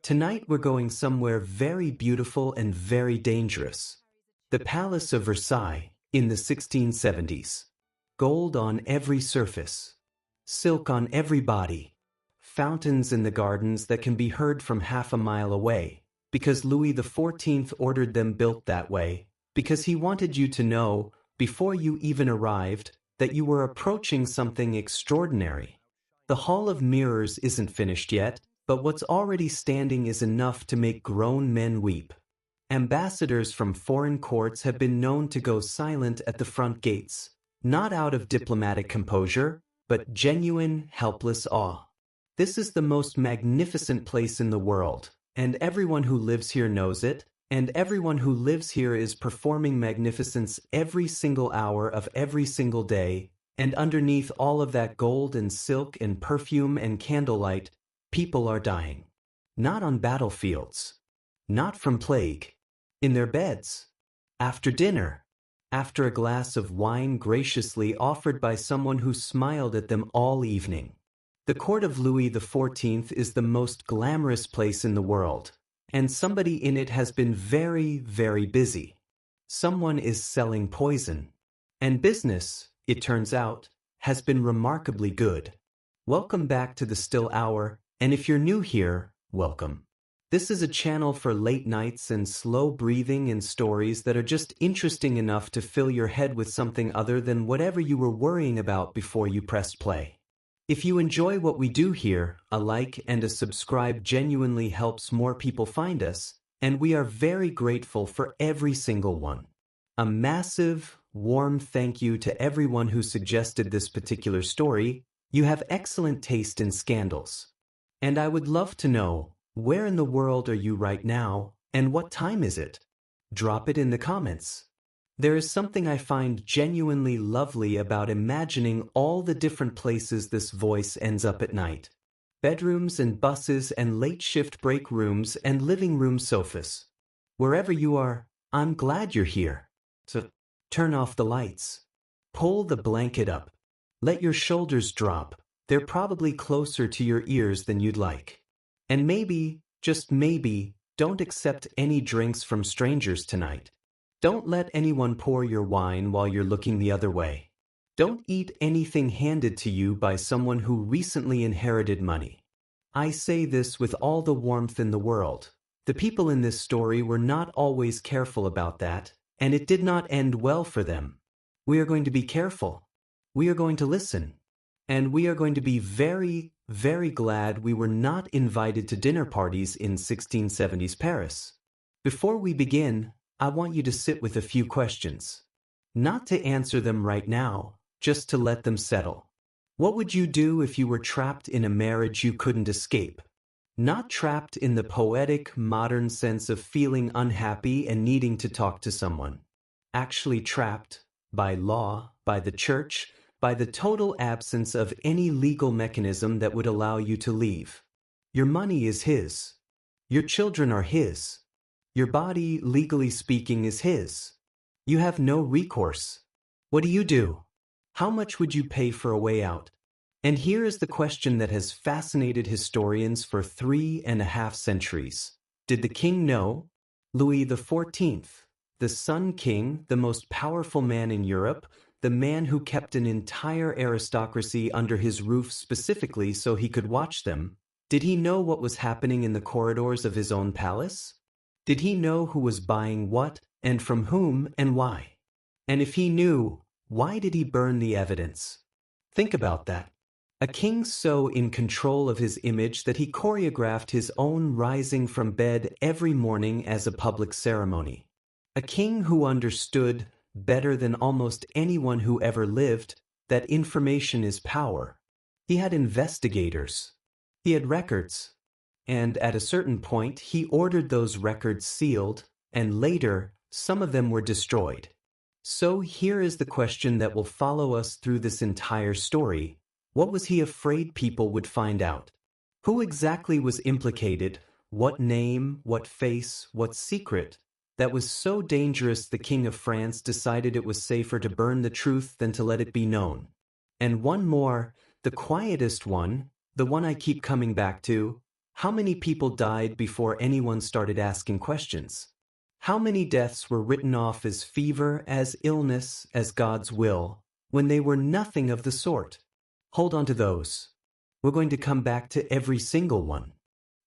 Tonight we're going somewhere very beautiful and very dangerous. The Palace of Versailles in the 1670s. Gold on every surface. Silk on every body. Fountains in the gardens that can be heard from half a mile away, because Louis XIV ordered them built that way, because he wanted you to know, before you even arrived, that you were approaching something extraordinary. The Hall of Mirrors isn't finished yet, but what's already standing is enough to make grown men weep. Ambassadors from foreign courts have been known to go silent at the front gates, not out of diplomatic composure, but genuine, helpless awe. This is the most magnificent place in the world, and everyone who lives here knows it, and everyone who lives here is performing magnificence every single hour of every single day, and underneath all of that gold and silk and perfume and candlelight, people are dying. Not on battlefields. Not from plague. In their beds. After dinner. After a glass of wine graciously offered by someone who smiled at them all evening. The court of Louis XIV is the most glamorous place in the world, and somebody in it has been very, very busy. Someone is selling poison. And business, it turns out, has been remarkably good. Welcome back to the Still Hour, and if you're new here, welcome. This is a channel for late nights and slow breathing and stories that are just interesting enough to fill your head with something other than whatever you were worrying about before you pressed play. If you enjoy what we do here, a like and a subscribe genuinely helps more people find us, and we are very grateful for every single one. A massive, warm thank you to everyone who suggested this particular story. You have excellent taste in scandals. And I would love to know, where in the world are you right now, and what time is it? Drop it in the comments. There is something I find genuinely lovely about imagining all the different places this voice ends up at night. Bedrooms and buses and late shift break rooms and living room sofas. Wherever you are, I'm glad you're here. So, turn off the lights. Pull the blanket up. Let your shoulders drop. They're probably closer to your ears than you'd like. And maybe, just maybe, don't accept any drinks from strangers tonight. Don't let anyone pour your wine while you're looking the other way. Don't eat anything handed to you by someone who recently inherited money. I say this with all the warmth in the world. The people in this story were not always careful about that, and it did not end well for them. We are going to be careful. We are going to listen. And we are going to be very, very glad we were not invited to dinner parties in 1670s Paris. Before we begin, I want you to sit with a few questions. Not to answer them right now, just to let them settle. What would you do if you were trapped in a marriage you couldn't escape? Not trapped in the poetic, modern sense of feeling unhappy and needing to talk to someone. Actually trapped, by law, by the church, by the total absence of any legal mechanism that would allow you to leave. Your money is his. Your children are his. Your body, legally speaking, is his. You have no recourse. What do you do? How much would you pay for a way out? And here is the question that has fascinated historians for 3.5 centuries. Did the king know? Louis XIV, the Sun King, the most powerful man in Europe, the man who kept an entire aristocracy under his roof specifically so he could watch them, did he know what was happening in the corridors of his own palace? Did he know who was buying what, and from whom, and why? And if he knew, why did he burn the evidence? Think about that. A king so in control of his image that he choreographed his own rising from bed every morning as a public ceremony. A king who understood, better than almost anyone who ever lived, that information is power. He had investigators. He had records. And at a certain point, he ordered those records sealed, and later, some of them were destroyed. So here is the question that will follow us through this entire story. What was he afraid people would find out? Who exactly was implicated? What name, what face, what secret? That was so dangerous the King of France decided it was safer to burn the truth than to let it be known. And one more, the quietest one, the one I keep coming back to, How many people died before anyone started asking questions? How many deaths were written off as fever, as illness, as God's will, when they were nothing of the sort? Hold on to those. We're going to come back to every single one.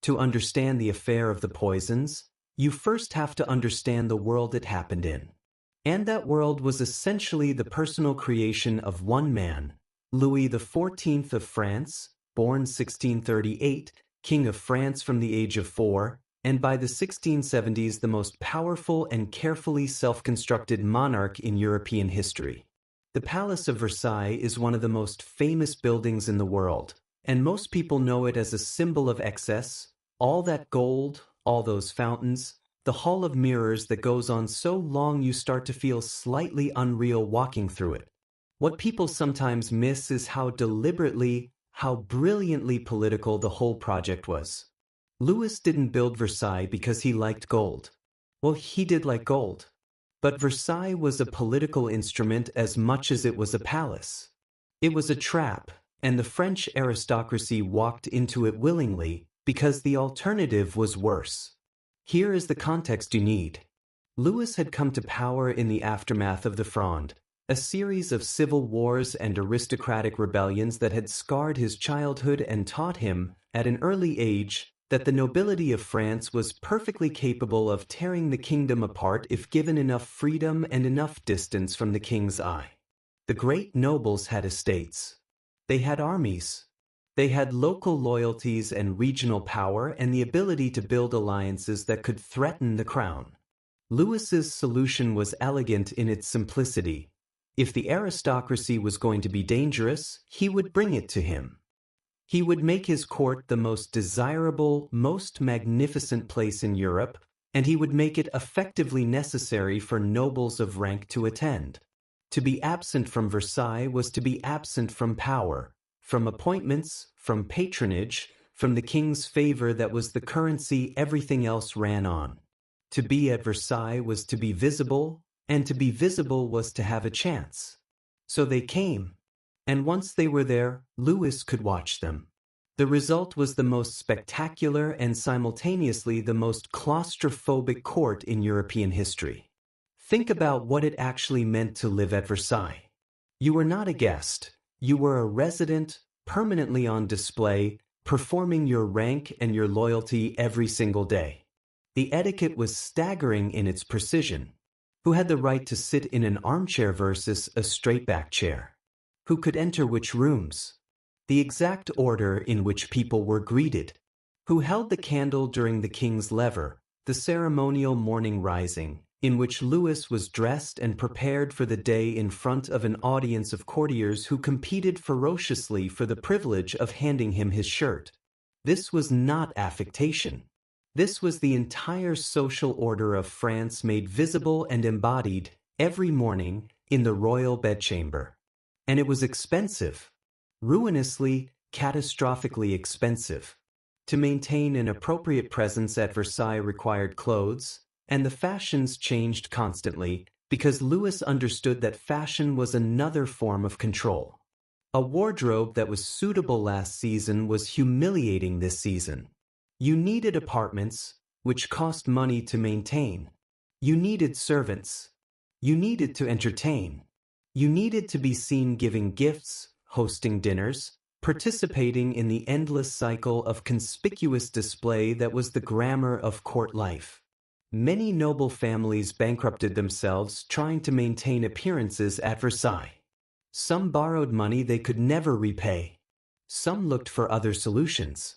To understand the affair of the poisons, you first have to understand the world it happened in. And that world was essentially the personal creation of one man, Louis XIV of France, born 1638, King of France from the age of 4, and by the 1670s the most powerful and carefully self-constructed monarch in European history. The Palace of Versailles is one of the most famous buildings in the world, and most people know it as a symbol of excess, all that gold, all those fountains, the hall of mirrors that goes on so long you start to feel slightly unreal walking through it. What people sometimes miss is how deliberately, how brilliantly political the whole project was. Louis didn't build Versailles because he liked gold. Well, he did like gold. But Versailles was a political instrument as much as it was a palace. It was a trap, and the French aristocracy walked into it willingly because the alternative was worse. Here is the context you need. Louis had come to power in the aftermath of the Fronde, a series of civil wars and aristocratic rebellions that had scarred his childhood and taught him, at an early age, that the nobility of France was perfectly capable of tearing the kingdom apart if given enough freedom and enough distance from the king's eye. The great nobles had estates. They had armies. They had local loyalties and regional power and the ability to build alliances that could threaten the crown. Louis's solution was elegant in its simplicity. If the aristocracy was going to be dangerous, he would bring it to him. He would make his court the most desirable, most magnificent place in Europe, and he would make it effectively necessary for nobles of rank to attend. To be absent from Versailles was to be absent from power, from appointments, from patronage, from the king's favor that was the currency everything else ran on. To be at Versailles was to be visible, and to be visible was to have a chance. So they came. And once they were there, Louis could watch them. The result was the most spectacular and simultaneously the most claustrophobic court in European history. Think about what it actually meant to live at Versailles. You were not a guest. You were a resident, permanently on display, performing your rank and your loyalty every single day. The etiquette was staggering in its precision. Who had the right to sit in an armchair versus a straight-back chair? Who could enter which rooms? The exact order in which people were greeted. Who held the candle during the king's lever, the ceremonial morning rising, in which Louis was dressed and prepared for the day in front of an audience of courtiers who competed ferociously for the privilege of handing him his shirt. This was not affectation. This was the entire social order of France made visible and embodied every morning in the royal bedchamber. And it was expensive, ruinously, catastrophically expensive. To maintain an appropriate presence at Versailles required clothes, and the fashions changed constantly because Louis understood that fashion was another form of control. A wardrobe that was suitable last season was humiliating this season. You needed apartments, which cost money to maintain. You needed servants. You needed to entertain. You needed to be seen giving gifts, hosting dinners, participating in the endless cycle of conspicuous display that was the grammar of court life. Many noble families bankrupted themselves trying to maintain appearances at Versailles. Some borrowed money they could never repay. Some looked for other solutions.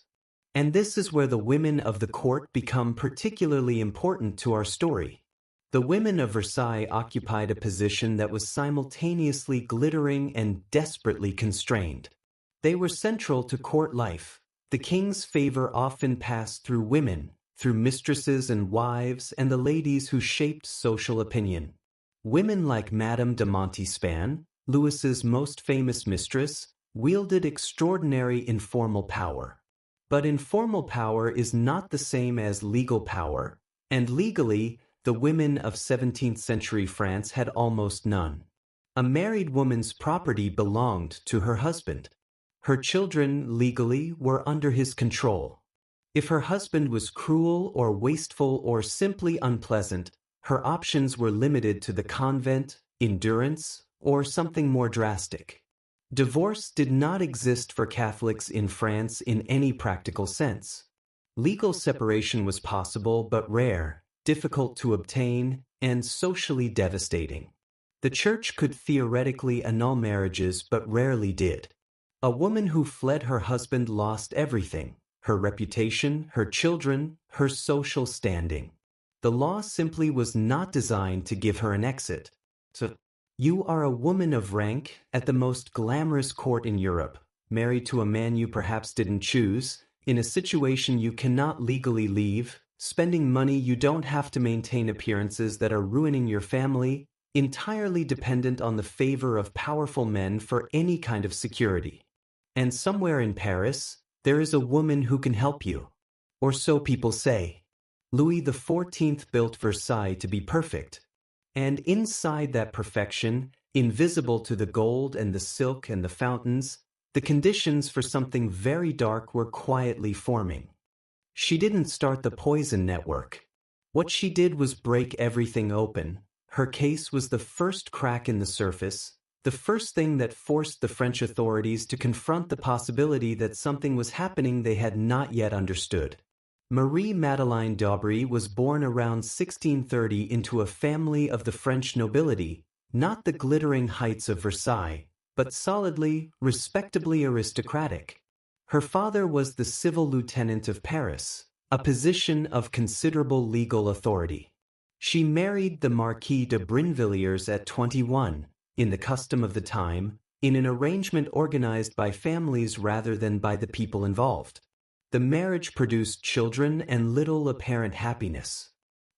And this is where the women of the court become particularly important to our story. The women of Versailles occupied a position that was simultaneously glittering and desperately constrained. They were central to court life. The king's favor often passed through women, through mistresses and wives and the ladies who shaped social opinion. Women like Madame de Montespan, Louis's most famous mistress, wielded extraordinary informal power. But informal power is not the same as legal power, and legally, the women of 17th century France had almost none. A married woman's property belonged to her husband. Her children, legally, were under his control. If her husband was cruel or wasteful or simply unpleasant, her options were limited to the convent, endurance, or something more drastic. Divorce did not exist for Catholics in France in any practical sense. Legal separation was possible but rare, difficult to obtain, and socially devastating. The Church could theoretically annul marriages but rarely did. A woman who fled her husband lost everything: her reputation, her children, her social standing. The law simply was not designed to give her an exit. So, you are a woman of rank at the most glamorous court in Europe, married to a man you perhaps didn't choose, in a situation you cannot legally leave, spending money you don't have to maintain appearances that are ruining your family, entirely dependent on the favor of powerful men for any kind of security. And somewhere in Paris, there is a woman who can help you. Or so people say. Louis XIV built Versailles to be perfect. And inside that perfection, invisible to the gold and the silk and the fountains, the conditions for something very dark were quietly forming. She didn't start the poison network. What she did was break everything open. Her case was the first crack in the surface, the first thing that forced the French authorities to confront the possibility that something was happening they had not yet understood. Marie Madeleine d'Aubry was born around 1630 into a family of the French nobility, not the glittering heights of Versailles, but solidly, respectably aristocratic. Her father was the civil lieutenant of Paris, a position of considerable legal authority. She married the Marquis de Brinvilliers at 21, in the custom of the time, in an arrangement organized by families rather than by the people involved. The marriage produced children and little apparent happiness.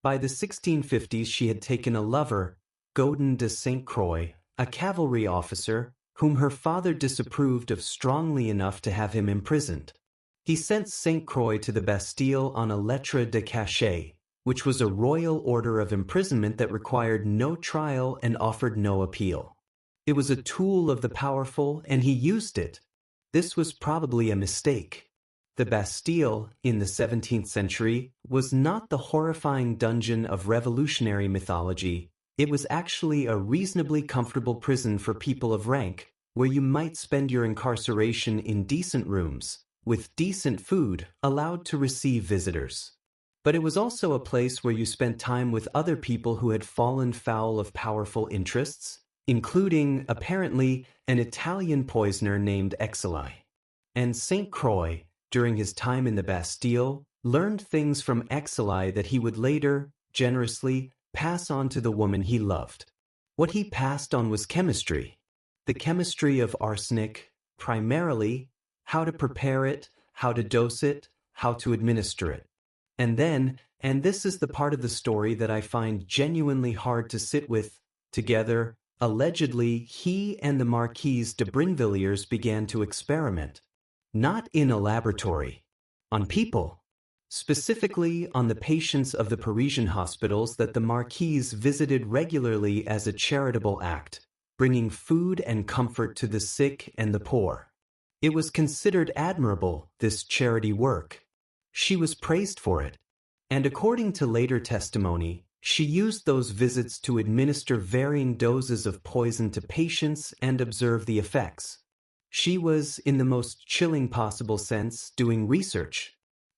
By the 1650s she had taken a lover, Gaudin de Saint Croix, a cavalry officer, whom her father disapproved of strongly enough to have him imprisoned. He sent Saint Croix to the Bastille on a lettre de cachet, which was a royal order of imprisonment that required no trial and offered no appeal. It was a tool of the powerful, and he used it. This was probably a mistake. The Bastille, in the 17th century, was not the horrifying dungeon of revolutionary mythology. It was actually a reasonably comfortable prison for people of rank, where you might spend your incarceration in decent rooms, with decent food, allowed to receive visitors. But it was also a place where you spent time with other people who had fallen foul of powerful interests, including, apparently, an Italian poisoner named Exili. And Saint Croix, during his time in the Bastille, learned things from Exili that he would later, generously, pass on to the woman he loved. What he passed on was chemistry. The chemistry of arsenic, primarily, how to prepare it, how to dose it, how to administer it. And then, and this is the part of the story that I find genuinely hard to sit with, together, allegedly, he and the Marquise de Brinvilliers began to experiment. Not in a laboratory. On people. Specifically on the patients of the Parisian hospitals that the Marquise visited regularly as a charitable act, bringing food and comfort to the sick and the poor. It was considered admirable, this charity work. She was praised for it. And according to later testimony, she used those visits to administer varying doses of poison to patients and observe the effects. She was, in the most chilling possible sense, doing research.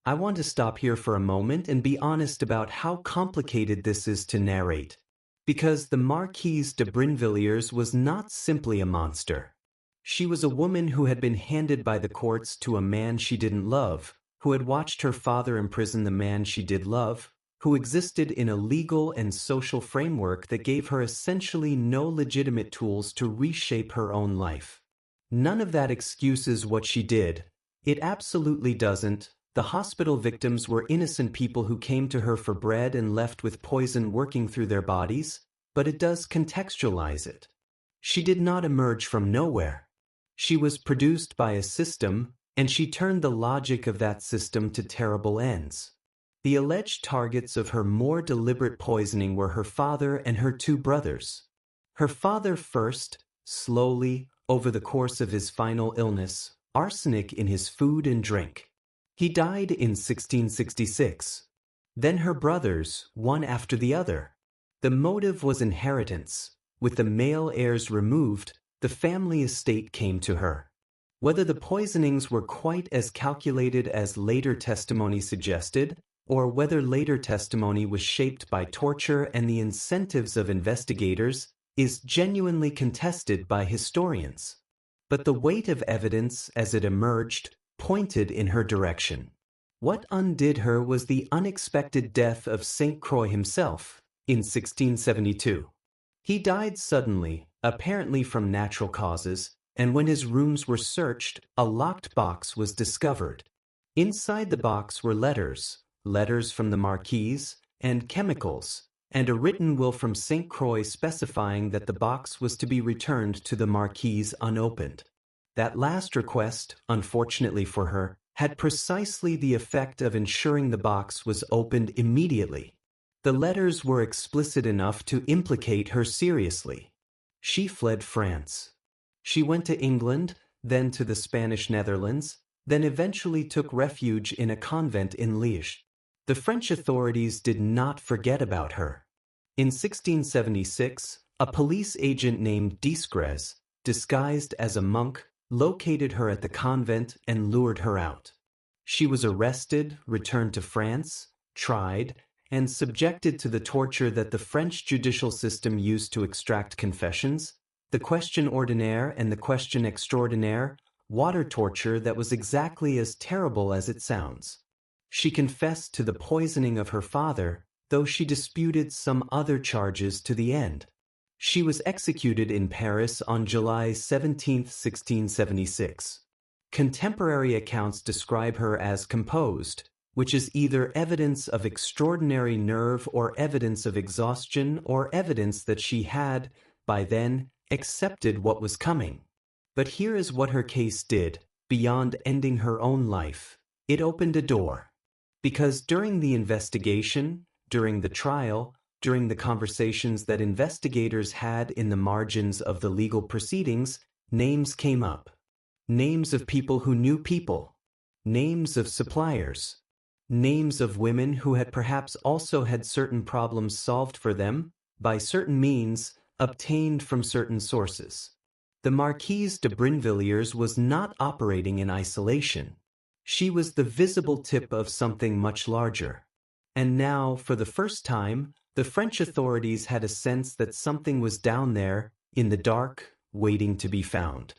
I want to stop here for a moment and be honest about how complicated this is to narrate. Because the Marquise de Brinvilliers was not simply a monster. She was a woman who had been handed by the courts to a man she didn't love, who had watched her father imprison the man she did love, who existed in a legal and social framework that gave her essentially no legitimate tools to reshape her own life. None of that excuses what she did. It absolutely doesn't. The hospital victims were innocent people who came to her for bread and left with poison working through their bodies, but it does contextualize it. She did not emerge from nowhere. She was produced by a system, and she turned the logic of that system to terrible ends. The alleged targets of her more deliberate poisoning were her father and her two brothers. Her father first, slowly, over the course of his final illness, arsenic in his food and drink. He died in 1666. Then her brothers, one after the other. The motive was inheritance. With the male heirs removed, the family estate came to her. Whether the poisonings were quite as calculated as later testimony suggested, or whether later testimony was shaped by torture and the incentives of investigators, is genuinely contested by historians. But the weight of evidence as it emerged pointed in her direction. What undid her was the unexpected death of Saint Croix himself in 1672. He died suddenly, apparently from natural causes, and when his rooms were searched, a locked box was discovered. Inside the box were letters from the Marquise, and chemicals, and a written will from Saint Croix specifying that the box was to be returned to the Marquise unopened. That last request, unfortunately for her, had precisely the effect of ensuring the box was opened immediately. The letters were explicit enough to implicate her seriously. She fled France. She went to England, then to the Spanish Netherlands, then eventually took refuge in a convent in Liège. The French authorities did not forget about her. In 1676, a police agent named Disgrès, disguised as a monk, located her at the convent and lured her out. She was arrested, returned to France, tried, and subjected to the torture that the French judicial system used to extract confessions, the question ordinaire and the question extraordinaire, water torture that was exactly as terrible as it sounds. She confessed to the poisoning of her father, though she disputed some other charges to the end. She was executed in Paris on July 17, 1676. Contemporary accounts describe her as composed, which is either evidence of extraordinary nerve or evidence of exhaustion or evidence that she had, by then, accepted what was coming. But here is what her case did, beyond ending her own life. It opened a door. Because during the investigation, during the trial, during the conversations that investigators had in the margins of the legal proceedings, names came up. Names of people who knew people. Names of suppliers. Names of women who had perhaps also had certain problems solved for them, by certain means, obtained from certain sources. The Marquise de Brinvilliers was not operating in isolation. She was the visible tip of something much larger. And now, for the first time, the French authorities had a sense that something was down there, in the dark, waiting to be found.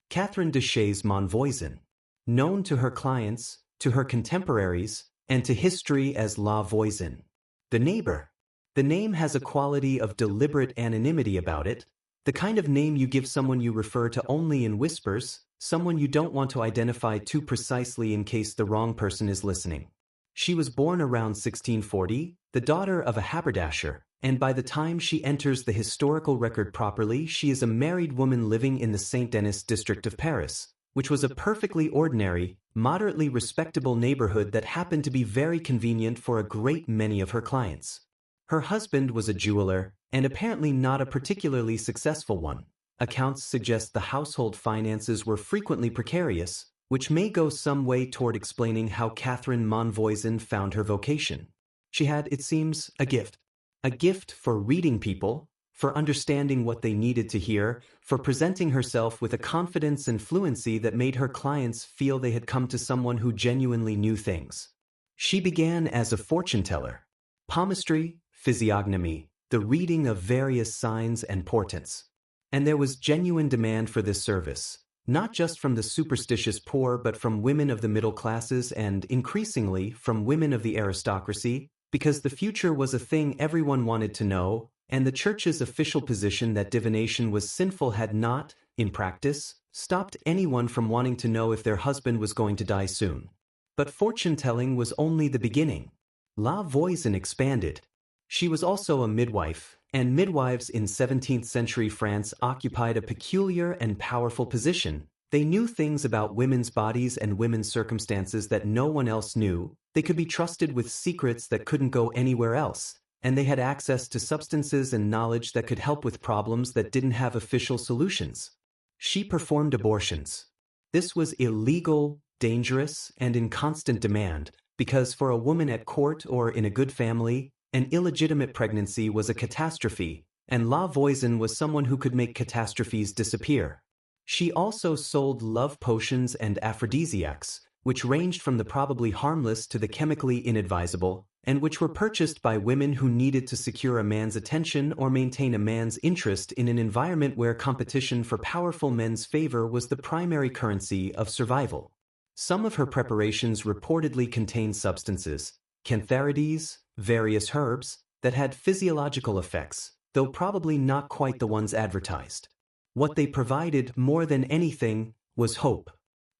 Catherine de Chaise-Monvoisin, known to her clients, to her contemporaries, and to history as La Voisin, the neighbor. The name has a quality of deliberate anonymity about it, the kind of name you give someone you refer to only in whispers, someone you don't want to identify too precisely in case the wrong person is listening. She was born around 1640, the daughter of a haberdasher, and by the time she enters the historical record properly, she is a married woman living in the Saint-Denis district of Paris, which was a perfectly ordinary, moderately respectable neighborhood that happened to be very convenient for a great many of her clients. Her husband was a jeweler, and apparently not a particularly successful one. Accounts suggest the household finances were frequently precarious, which may go some way toward explaining how Catherine Monvoisin found her vocation. She had, it seems, a gift for reading people, for understanding what they needed to hear, for presenting herself with a confidence and fluency that made her clients feel they had come to someone who genuinely knew things. She began as a fortune teller. Palmistry, physiognomy, the reading of various signs and portents. And there was genuine demand for this service, not just from the superstitious poor but from women of the middle classes and, increasingly, from women of the aristocracy, because the future was a thing everyone wanted to know, and the Church's official position that divination was sinful had not, in practice, stopped anyone from wanting to know if their husband was going to die soon. But fortune-telling was only the beginning. La Voisin expanded. She was also a midwife, and midwives in 17th-century France occupied a peculiar and powerful position. They knew things about women's bodies and women's circumstances that no one else knew. They could be trusted with secrets that couldn't go anywhere else, and they had access to substances and knowledge that could help with problems that didn't have official solutions. She performed abortions. This was illegal, dangerous, and in constant demand, because for a woman at court or in a good family, an illegitimate pregnancy was a catastrophe, and La Voisin was someone who could make catastrophes disappear. She also sold love potions and aphrodisiacs, which ranged from the probably harmless to the chemically inadvisable, and which were purchased by women who needed to secure a man's attention or maintain a man's interest in an environment where competition for powerful men's favor was the primary currency of survival. Some of her preparations reportedly contained substances, cantharides, various herbs, that had physiological effects, though probably not quite the ones advertised. What they provided, more than anything, was hope.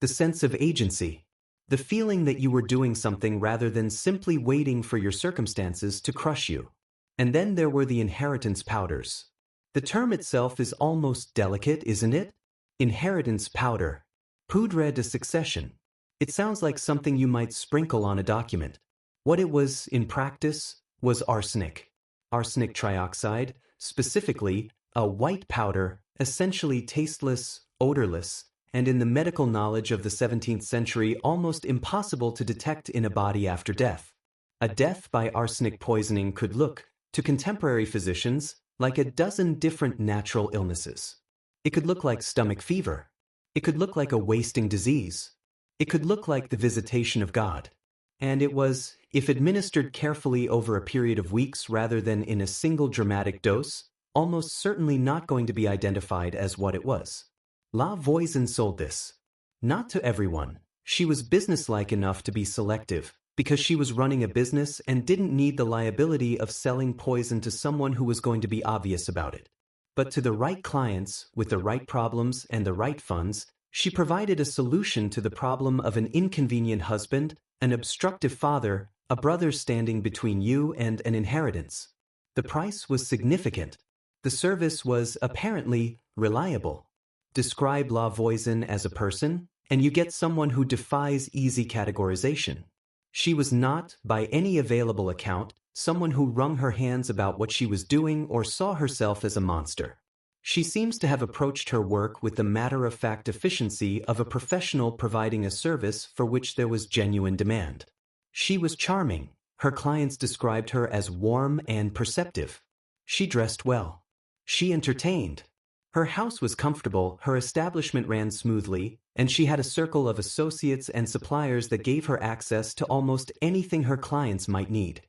The sense of agency. The feeling that you were doing something rather than simply waiting for your circumstances to crush you. And then there were the inheritance powders. The term itself is almost delicate, isn't it? Inheritance powder. Poudre de succession. It sounds like something you might sprinkle on a document. What it was, in practice, was arsenic. Arsenic trioxide, specifically, a white powder, essentially tasteless, odorless, and in the medical knowledge of the 17th century almost impossible to detect in a body after death. A death by arsenic poisoning could look, to contemporary physicians, like a dozen different natural illnesses. It could look like stomach fever. It could look like a wasting disease. It could look like the visitation of God. And it was, if administered carefully over a period of weeks rather than in a single dramatic dose, almost certainly not going to be identified as what it was. La Voisin sold this. Not to everyone. She was businesslike enough to be selective, because she was running a business and didn't need the liability of selling poison to someone who was going to be obvious about it. But to the right clients, with the right problems and the right funds, she provided a solution to the problem of an inconvenient husband, an obstructive father, a brother standing between you and an inheritance. The price was significant. The service was, apparently, reliable. Describe La Voisin as a person, and you get someone who defies easy categorization. She was not, by any available account, someone who wrung her hands about what she was doing or saw herself as a monster. She seems to have approached her work with the matter-of-fact efficiency of a professional providing a service for which there was genuine demand. She was charming. Her clients described her as warm and perceptive. She dressed well. She entertained. Her house was comfortable, her establishment ran smoothly, and she had a circle of associates and suppliers that gave her access to almost anything her clients might need.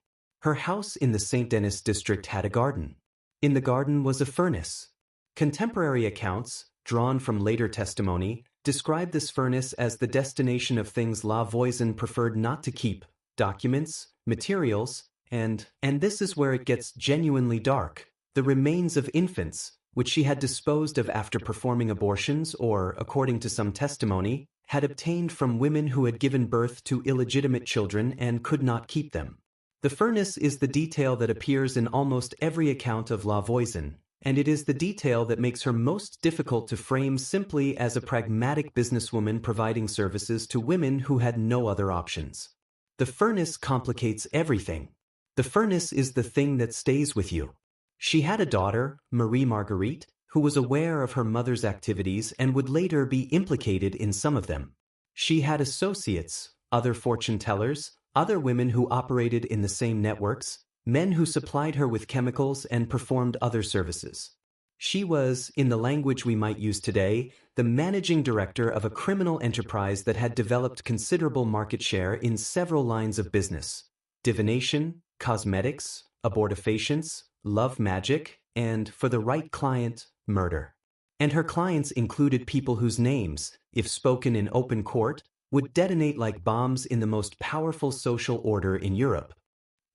Her house in the St. Denis district had a garden. In the garden was a furnace. Contemporary accounts, drawn from later testimony, describe this furnace as the destination of things La Voisin preferred not to keep: documents, materials, and this is where it gets genuinely dark, the remains of infants, which she had disposed of after performing abortions or, according to some testimony, had obtained from women who had given birth to illegitimate children and could not keep them. The furnace is the detail that appears in almost every account of La Voisin, and it is the detail that makes her most difficult to frame simply as a pragmatic businesswoman providing services to women who had no other options. The furnace complicates everything. The furnace is the thing that stays with you. She had a daughter, Marie Marguerite, who was aware of her mother's activities and would later be implicated in some of them. She had associates, other fortune tellers, other women who operated in the same networks, men who supplied her with chemicals and performed other services. She was, in the language we might use today, the managing director of a criminal enterprise that had developed considerable market share in several lines of business: divination, cosmetics, abortifacients, love magic, and, for the right client, murder. And her clients included people whose names, if spoken in open court, would detonate like bombs in the most powerful social order in Europe.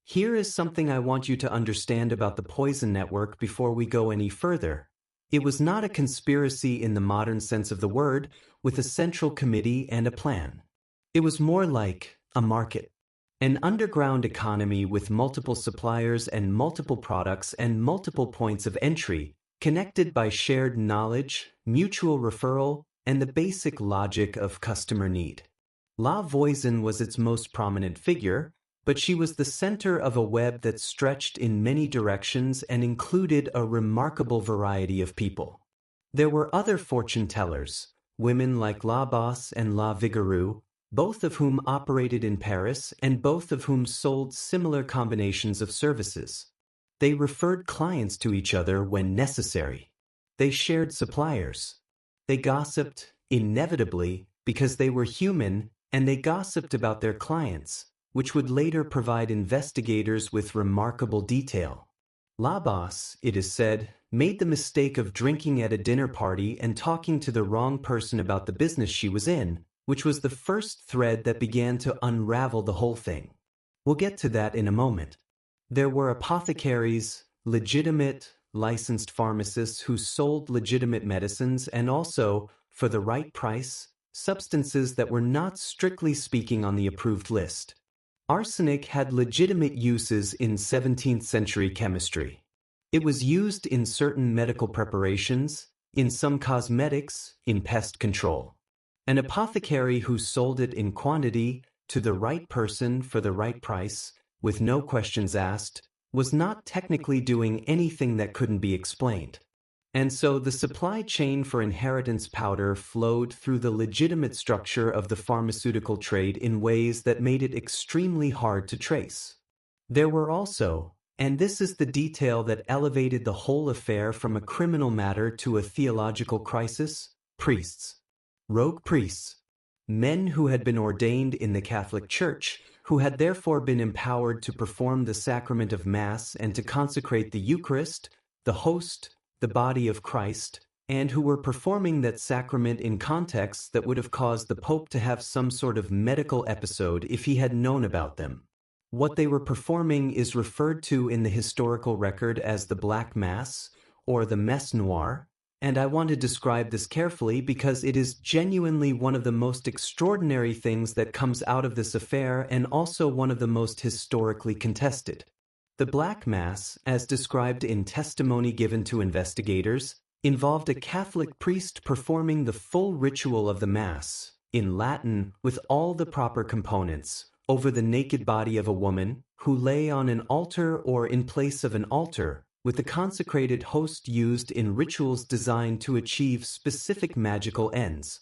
Here is something I want you to understand about the poison network before we go any further. It was not a conspiracy in the modern sense of the word, with a central committee and a plan. It was more like a market. An underground economy with multiple suppliers and multiple products and multiple points of entry, connected by shared knowledge, mutual referral, and the basic logic of customer need. La Voisin was its most prominent figure, but she was the center of a web that stretched in many directions and included a remarkable variety of people. There were other fortune tellers, women like La Bosse and La Vigouroux, both of whom operated in Paris and both of whom sold similar combinations of services. They referred clients to each other when necessary. They shared suppliers. They gossiped, inevitably, because they were human, and they gossiped about their clients, which would later provide investigators with remarkable detail. La Bosse, it is said, made the mistake of drinking at a dinner party and talking to the wrong person about the business she was in, which was the first thread that began to unravel the whole thing. We'll get to that in a moment. There were apothecaries, legitimate, licensed pharmacists who sold legitimate medicines and also, for the right price, substances that were not strictly speaking on the approved list. Arsenic had legitimate uses in 17th century chemistry. It was used in certain medical preparations, in some cosmetics, in pest control. An apothecary who sold it in quantity, to the right person for the right price, with no questions asked, was not technically doing anything that couldn't be explained. And so the supply chain for inheritance powder flowed through the legitimate structure of the pharmaceutical trade in ways that made it extremely hard to trace. There were also, and this is the detail that elevated the whole affair from a criminal matter to a theological crisis, priests. Rogue priests. Men who had been ordained in the Catholic Church, who had therefore been empowered to perform the sacrament of Mass and to consecrate the Eucharist, the host, the body of Christ, and who were performing that sacrament in contexts that would have caused the Pope to have some sort of medical episode if he had known about them. What they were performing is referred to in the historical record as the Black Mass, or the Messe Noire, and I want to describe this carefully because it is genuinely one of the most extraordinary things that comes out of this affair and also one of the most historically contested. The Black Mass, as described in testimony given to investigators, involved a Catholic priest performing the full ritual of the Mass, in Latin, with all the proper components, over the naked body of a woman, who lay on an altar or in place of an altar, with the consecrated host used in rituals designed to achieve specific magical ends.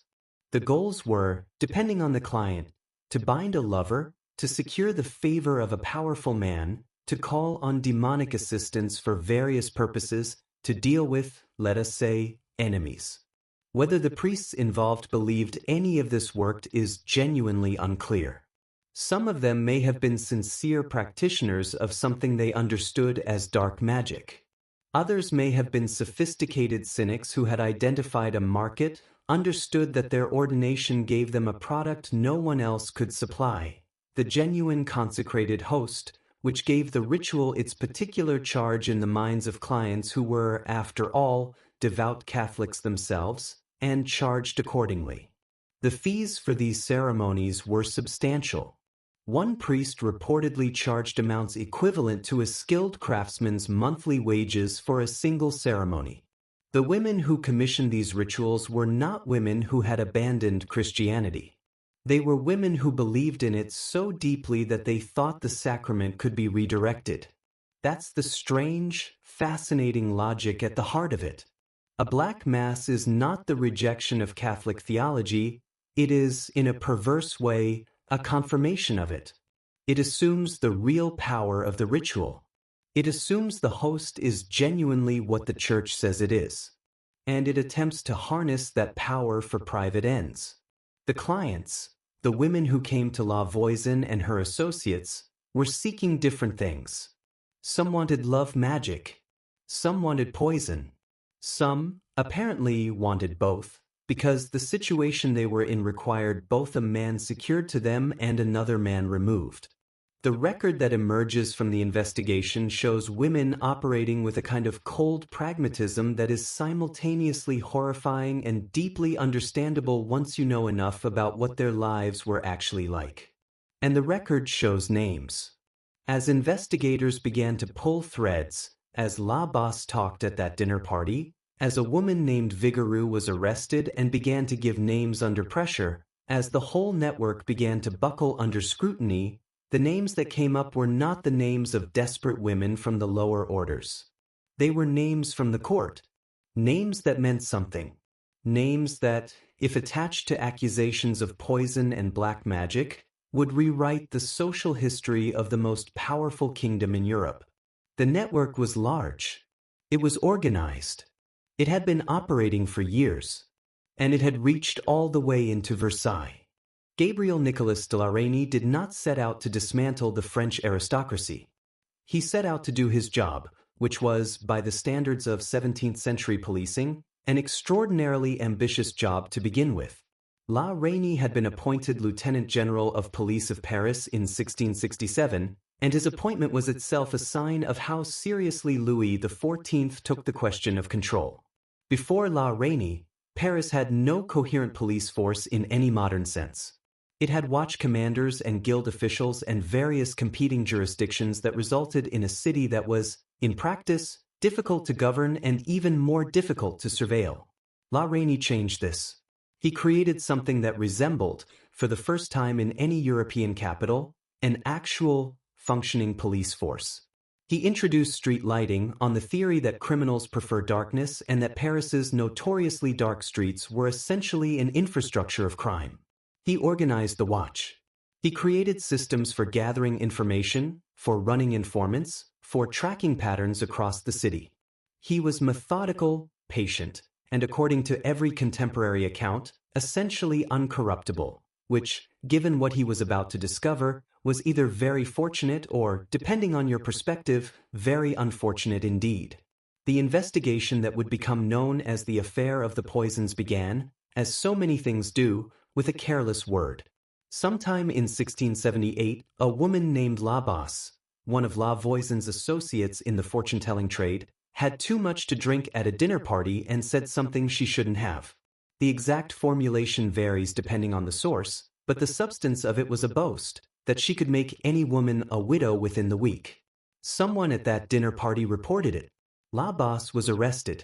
The goals were, depending on the client, to bind a lover, to secure the favor of a powerful man, to call on demonic assistance for various purposes, to deal with, let us say, enemies. Whether the priests involved believed any of this worked is genuinely unclear. Some of them may have been sincere practitioners of something they understood as dark magic. Others may have been sophisticated cynics who had identified a market, understood that their ordination gave them a product no one else could supply, the genuine consecrated host, which gave the ritual its particular charge in the minds of clients who were, after all, devout Catholics themselves, and charged accordingly. The fees for these ceremonies were substantial. One priest reportedly charged amounts equivalent to a skilled craftsman's monthly wages for a single ceremony. The women who commissioned these rituals were not women who had abandoned Christianity. They were women who believed in it so deeply that they thought the sacrament could be redirected. That's the strange, fascinating logic at the heart of it. A Black Mass is not the rejection of Catholic theology, it is, in a perverse way, a confirmation of it. It assumes the real power of the ritual. It assumes the host is genuinely what the Church says it is. And it attempts to harness that power for private ends. The clients, the women who came to La Voisin and her associates, were seeking different things. Some wanted love magic. Some wanted poison. Some, apparently, wanted both, because the situation they were in required both a man secured to them and another man removed. The record that emerges from the investigation shows women operating with a kind of cold pragmatism that is simultaneously horrifying and deeply understandable once you know enough about what their lives were actually like. And the record shows names. As investigators began to pull threads, as La Bosse talked at that dinner party, as a woman named Vigouroux was arrested and began to give names under pressure, as the whole network began to buckle under scrutiny, the names that came up were not the names of desperate women from the lower orders. They were names from the court. Names that meant something. Names that, if attached to accusations of poison and black magic, would rewrite the social history of the most powerful kingdom in Europe. The network was large. It was organized. It had been operating for years. And it had reached all the way into Versailles. Gabriel Nicolas de la Reynie did not set out to dismantle the French aristocracy. He set out to do his job, which was, by the standards of 17th-century policing, an extraordinarily ambitious job to begin with. La Reynie had been appointed Lieutenant General of Police of Paris in 1667, and his appointment was itself a sign of how seriously Louis XIV took the question of control. Before La Reynie, Paris had no coherent police force in any modern sense. It had watch commanders and guild officials and various competing jurisdictions that resulted in a city that was, in practice, difficult to govern and even more difficult to surveil. La Reynie changed this. He created something that resembled, for the first time in any European capital, an actual, functioning police force. He introduced street lighting on the theory that criminals prefer darkness and that Paris's notoriously dark streets were essentially an infrastructure of crime. He organized the watch. He created systems for gathering information, for running informants, for tracking patterns across the city. He was methodical, patient, and according to every contemporary account, essentially uncorruptible, which, given what he was about to discover, was either very fortunate or, depending on your perspective, very unfortunate indeed. The investigation that would become known as the Affair of the Poisons began, as so many things do, with a careless word. Sometime in 1678, a woman named La Bosse, one of La Voisin's associates in the fortune-telling trade, had too much to drink at a dinner party and said something she shouldn't have. The exact formulation varies depending on the source, but the substance of it was a boast that she could make any woman a widow within the week. Someone at that dinner party reported it. La Bosse was arrested.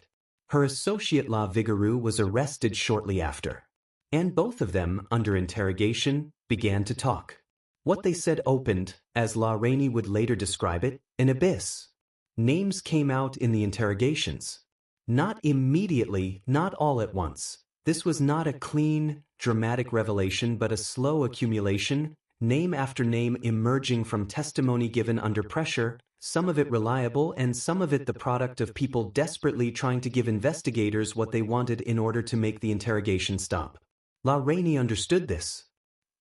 Her associate La Vigouroux was arrested shortly after. And both of them, under interrogation, began to talk. What they said opened, as La Reynie would later describe it, an abyss. Names came out in the interrogations. Not immediately, not all at once. This was not a clean, dramatic revelation but a slow accumulation, name after name emerging from testimony given under pressure, some of it reliable and some of it the product of people desperately trying to give investigators what they wanted in order to make the interrogation stop. La Reynie understood this.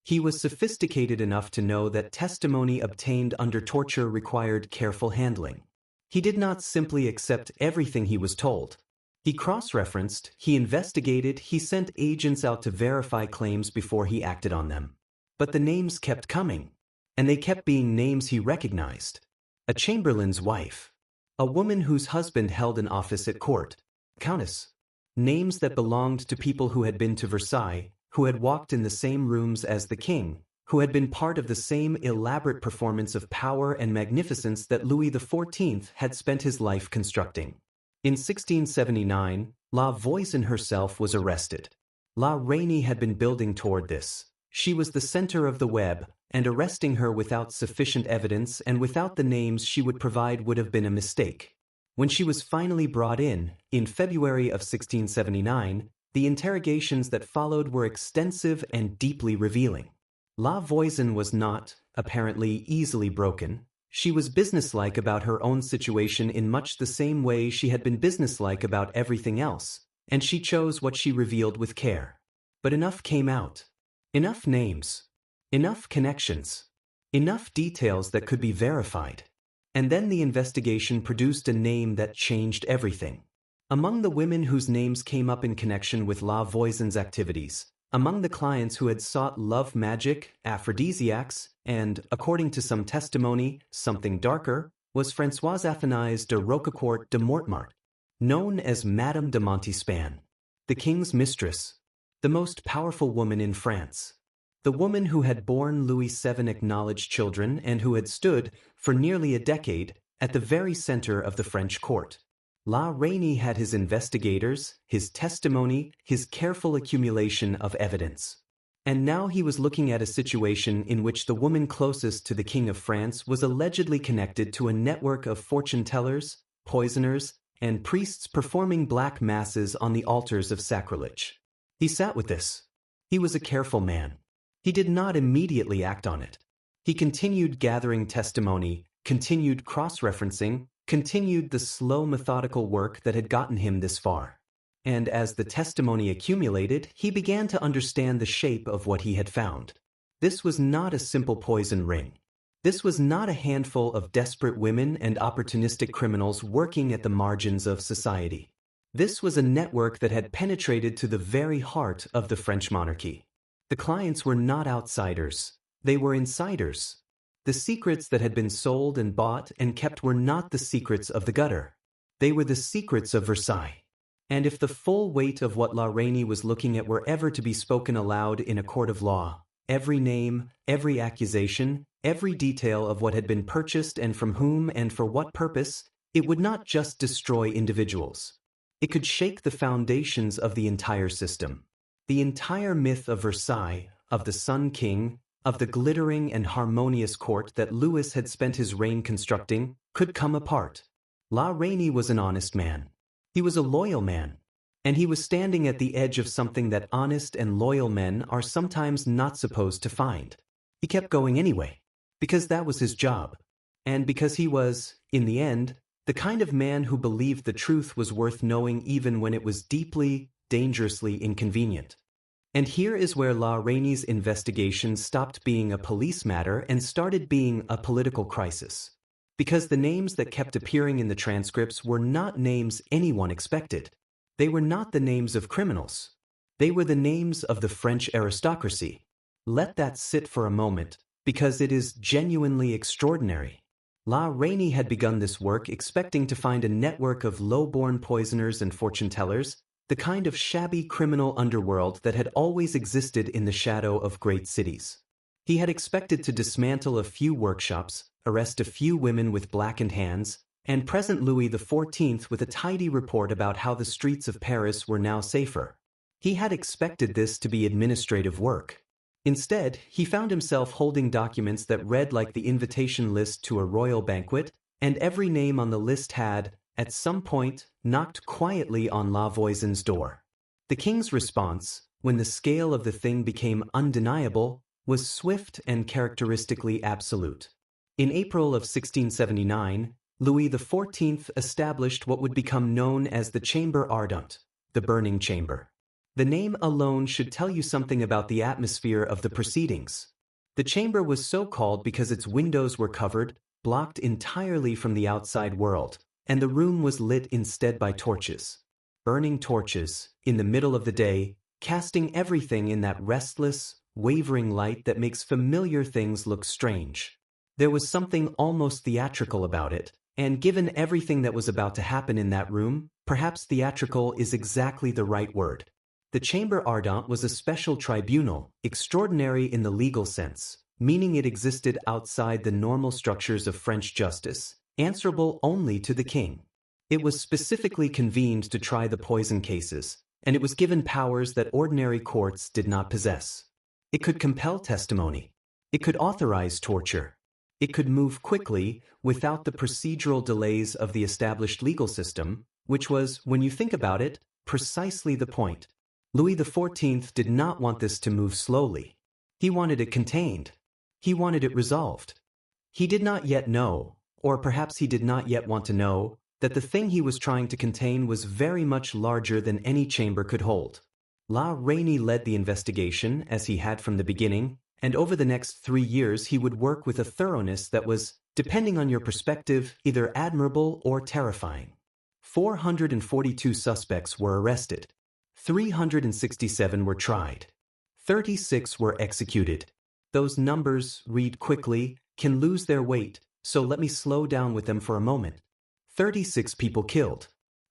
He was sophisticated enough to know that testimony obtained under torture required careful handling. He did not simply accept everything he was told. He cross-referenced, he investigated, he sent agents out to verify claims before he acted on them. But the names kept coming, and they kept being names he recognized. A chamberlain's wife. A woman whose husband held an office at court. Countess. Names that belonged to people who had been to Versailles, who had walked in the same rooms as the king, who had been part of the same elaborate performance of power and magnificence that Louis XIV had spent his life constructing. In 1679, La Voisin herself was arrested. La Reynie had been building toward this. She was the center of the web, and arresting her without sufficient evidence and without the names she would provide would have been a mistake. When she was finally brought in February of 1679, the interrogations that followed were extensive and deeply revealing. La Voisin was not, apparently, easily broken. She was businesslike about her own situation in much the same way she had been businesslike about everything else, and she chose what she revealed with care. But enough came out. Enough names. Enough connections. Enough details that could be verified. And then the investigation produced a name that changed everything. Among the women whose names came up in connection with La Voisin's activities, among the clients who had sought love magic, aphrodisiacs, and, according to some testimony, something darker, was Françoise Athénaïse de Roquecourt de Mortemart, known as Madame de Montespan, the king's mistress, the most powerful woman in France, the woman who had borne Louis VII acknowledged children and who had stood, for nearly a decade, at the very center of the French court. La Reynie had his investigators, his testimony, his careful accumulation of evidence. And now he was looking at a situation in which the woman closest to the King of France was allegedly connected to a network of fortune-tellers, poisoners, and priests performing black masses on the altars of sacrilege. He sat with this. He was a careful man. He did not immediately act on it. He continued gathering testimony, continued cross-referencing, continued the slow methodical work that had gotten him this far. And as the testimony accumulated, he began to understand the shape of what he had found. This was not a simple poison ring. This was not a handful of desperate women and opportunistic criminals working at the margins of society. This was a network that had penetrated to the very heart of the French monarchy. The clients were not outsiders. They were insiders. The secrets that had been sold and bought and kept were not the secrets of the gutter. They were the secrets of Versailles. And if the full weight of what La Reynie was looking at were ever to be spoken aloud in a court of law, every name, every accusation, every detail of what had been purchased and from whom and for what purpose, it would not just destroy individuals. It could shake the foundations of the entire system. The entire myth of Versailles, of the Sun King, of the glittering and harmonious court that Louis had spent his reign constructing, could come apart. La Reynie was an honest man. He was a loyal man. And he was standing at the edge of something that honest and loyal men are sometimes not supposed to find. He kept going anyway, because that was his job. And because he was, in the end, the kind of man who believed the truth was worth knowing even when it was deeply, dangerously inconvenient. And here is where La Reynie's investigation stopped being a police matter and started being a political crisis. Because the names that kept appearing in the transcripts were not names anyone expected. They were not the names of criminals. They were the names of the French aristocracy. Let that sit for a moment, because it is genuinely extraordinary. La Reynie had begun this work expecting to find a network of low-born poisoners and fortune-tellers, the kind of shabby criminal underworld that had always existed in the shadow of great cities. He had expected to dismantle a few workshops, arrest a few women with blackened hands, and present Louis XIV with a tidy report about how the streets of Paris were now safer. He had expected this to be administrative work. Instead, he found himself holding documents that read like the invitation list to a royal banquet, and every name on the list had, at some point, knocked quietly on La Voisin's door. The king's response, when the scale of the thing became undeniable, was swift and characteristically absolute. In April of 1679, Louis XIV established what would become known as the Chamber Ardente, the burning chamber. The name alone should tell you something about the atmosphere of the proceedings. The chamber was so called because its windows were covered, blocked entirely from the outside world, and the room was lit instead by torches. Burning torches, in the middle of the day, casting everything in that restless, wavering light that makes familiar things look strange. There was something almost theatrical about it, and given everything that was about to happen in that room, perhaps theatrical is exactly the right word. The Chamber Ardente was a special tribunal, extraordinary in the legal sense, meaning it existed outside the normal structures of French justice, answerable only to the king. It was specifically convened to try the poison cases, and it was given powers that ordinary courts did not possess. It could compel testimony. It could authorize torture. It could move quickly, without the procedural delays of the established legal system, which was, when you think about it, precisely the point. Louis XIV did not want this to move slowly. He wanted it contained. He wanted it resolved. He did not yet know, or perhaps he did not yet want to know, that the thing he was trying to contain was very much larger than any chamber could hold. La Reynie led the investigation, as he had from the beginning, and over the next 3 years he would work with a thoroughness that was, depending on your perspective, either admirable or terrifying. 442 suspects were arrested. 367 were tried. 36 were executed. Those numbers, read quickly, can lose their weight, so let me slow down with them for a moment. 36 people killed.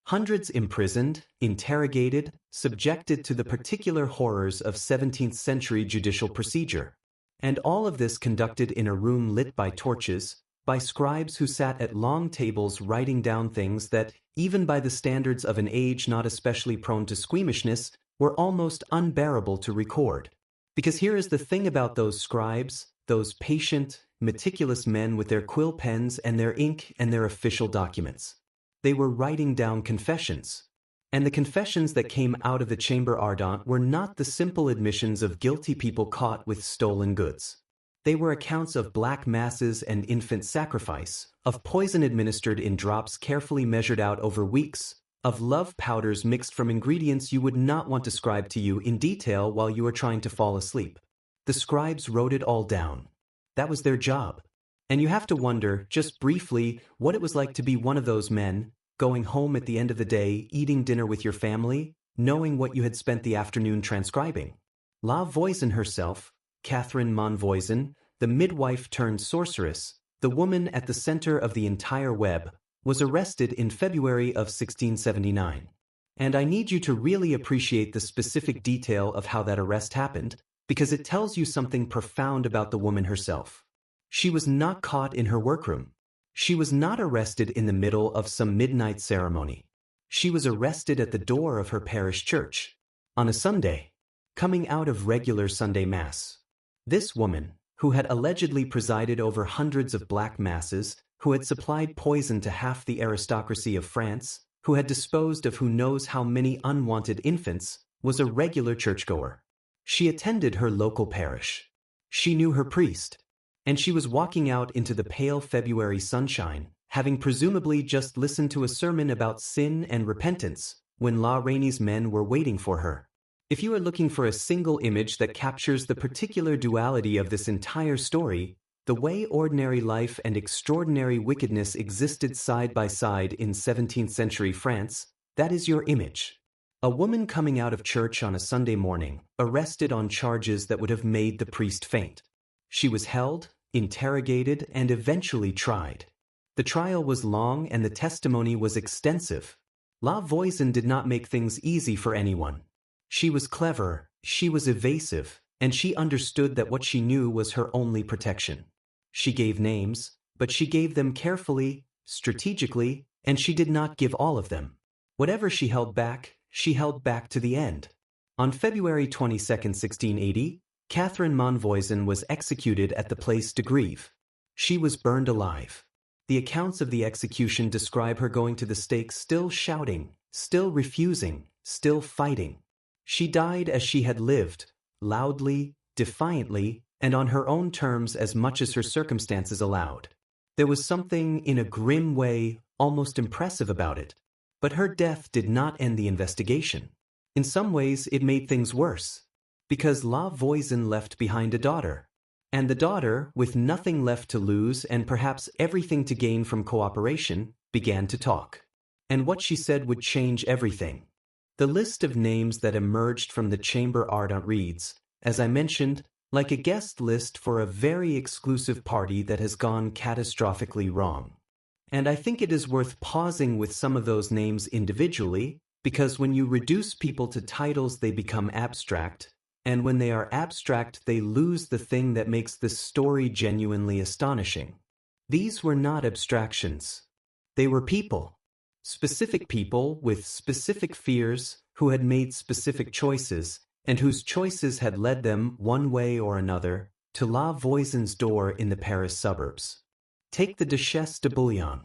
Hundreds imprisoned, interrogated, subjected to the particular horrors of 17th century judicial procedure. And all of this conducted in a room lit by torches, by scribes who sat at long tables writing down things that, even by the standards of an age not especially prone to squeamishness, were almost unbearable to record. Because here is the thing about those scribes, those patient, meticulous men with their quill pens and their ink and their official documents. They were writing down confessions. And the confessions that came out of the chamber ardent were not the simple admissions of guilty people caught with stolen goods. They were accounts of black masses and infant sacrifice, of poison administered in drops carefully measured out over weeks, of love powders mixed from ingredients you would not want described to you in detail while you were trying to fall asleep. The scribes wrote it all down. That was their job. And you have to wonder, just briefly, what it was like to be one of those men, going home at the end of the day, eating dinner with your family, knowing what you had spent the afternoon transcribing. La Voisin herself, Catherine Monvoisin, the midwife turned sorceress, the woman at the center of the entire web, was arrested in February of 1679. And I need you to really appreciate the specific detail of how that arrest happened, because it tells you something profound about the woman herself. She was not caught in her workroom. She was not arrested in the middle of some midnight ceremony. She was arrested at the door of her parish church, on a Sunday, coming out of regular Sunday Mass. This woman, who had allegedly presided over hundreds of black masses, who had supplied poison to half the aristocracy of France, who had disposed of who knows how many unwanted infants, was a regular churchgoer. She attended her local parish. She knew her priest. And she was walking out into the pale February sunshine, having presumably just listened to a sermon about sin and repentance, when La Rainey's men were waiting for her. If you are looking for a single image that captures the particular duality of this entire story, the way ordinary life and extraordinary wickedness existed side by side in 17th century France, that is your image. A woman coming out of church on a Sunday morning, arrested on charges that would have made the priest faint. She was held, interrogated, and eventually tried. The trial was long and the testimony was extensive. La Voisin did not make things easy for anyone. She was clever, she was evasive, and she understood that what she knew was her only protection. She gave names, but she gave them carefully, strategically, and she did not give all of them. Whatever she held back to the end. On February 22, 1680, Catherine Monvoisin was executed at the Place de Grève. She was burned alive. The accounts of the execution describe her going to the stake still shouting, still refusing, still fighting. She died as she had lived, loudly, defiantly, and on her own terms as much as her circumstances allowed. There was something, in a grim way, almost impressive about it. But her death did not end the investigation. In some ways, it made things worse. Because La Voisin left behind a daughter. And the daughter, with nothing left to lose and perhaps everything to gain from cooperation, began to talk. And what she said would change everything. The list of names that emerged from the chamber ardent reads, as I mentioned, like a guest list for a very exclusive party that has gone catastrophically wrong. And I think it is worth pausing with some of those names individually, because when you reduce people to titles they become abstract, and when they are abstract they lose the thing that makes this story genuinely astonishing. These were not abstractions. They were people. Specific people with specific fears who had made specific choices, and whose choices had led them, one way or another, to La Voisin's door in the Paris suburbs. Take the Duchesse de Bouillon.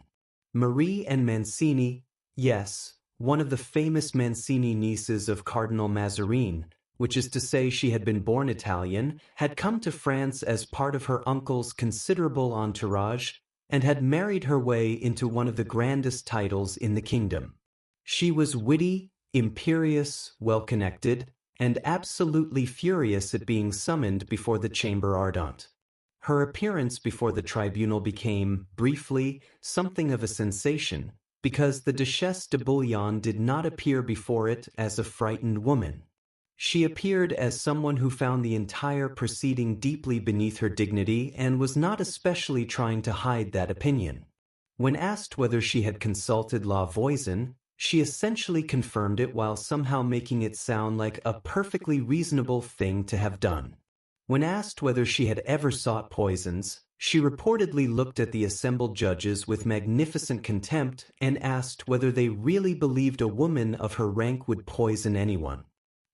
Marie and Mancini, yes, one of the famous Mancini nieces of Cardinal Mazarin, which is to say she had been born Italian, had come to France as part of her uncle's considerable entourage, and had married her way into one of the grandest titles in the kingdom. She was witty, imperious, well-connected, and absolutely furious at being summoned before the chamber ardent. Her appearance before the tribunal became, briefly, something of a sensation, because the Duchesse de Bouillon did not appear before it as a frightened woman. She appeared as someone who found the entire proceeding deeply beneath her dignity and was not especially trying to hide that opinion. When asked whether she had consulted La Voisin, she essentially confirmed it while somehow making it sound like a perfectly reasonable thing to have done. When asked whether she had ever sought poisons, she reportedly looked at the assembled judges with magnificent contempt and asked whether they really believed a woman of her rank would poison anyone.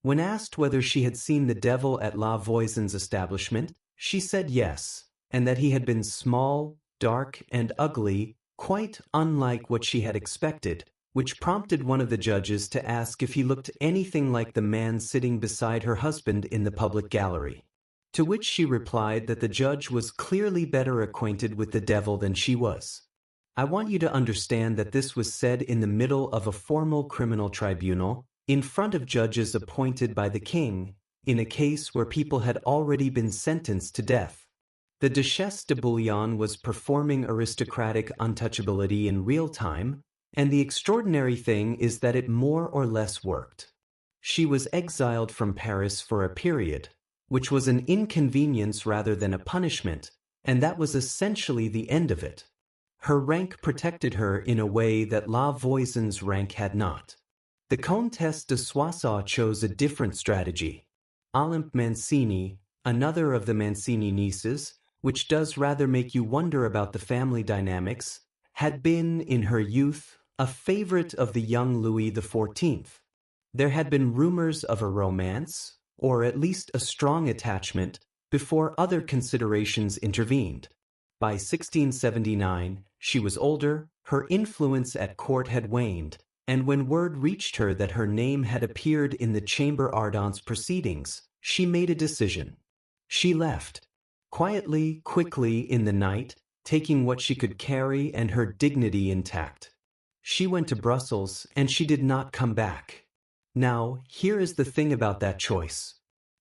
When asked whether she had seen the devil at La Voisin's establishment, she said yes, and that he had been small, dark, and ugly, quite unlike what she had expected, which prompted one of the judges to ask if he looked anything like the man sitting beside her husband in the public gallery. To which she replied that the judge was clearly better acquainted with the devil than she was. I want you to understand that this was said in the middle of a formal criminal tribunal, in front of judges appointed by the king, in a case where people had already been sentenced to death. The Duchesse de Bouillon was performing aristocratic untouchability in real time, and the extraordinary thing is that it more or less worked. She was exiled from Paris for a period, which was an inconvenience rather than a punishment, and that was essentially the end of it. Her rank protected her in a way that La Voisin's rank had not. The Comtesse de Soissons chose a different strategy. Olympe Mancini, another of the Mancini nieces, which does rather make you wonder about the family dynamics, had been, in her youth, a favorite of the young Louis XIV. There had been rumors of a romance, or at least a strong attachment, before other considerations intervened. By 1679, she was older, her influence at court had waned, and when word reached her that her name had appeared in the Chamber Ardent's proceedings, she made a decision. She left. Quietly, quickly, in the night, taking what she could carry and her dignity intact. She went to Brussels, and she did not come back. Now, here is the thing about that choice.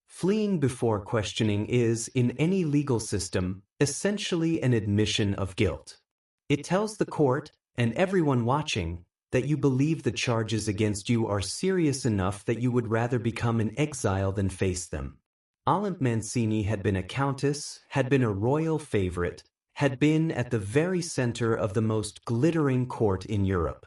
Fleeing before questioning is, in any legal system, essentially an admission of guilt. It tells the court, and everyone watching, that you believe the charges against you are serious enough that you would rather become an exile than face them. Olympe Mancini had been a countess, had been a royal favorite, had been at the very center of the most glittering court in Europe.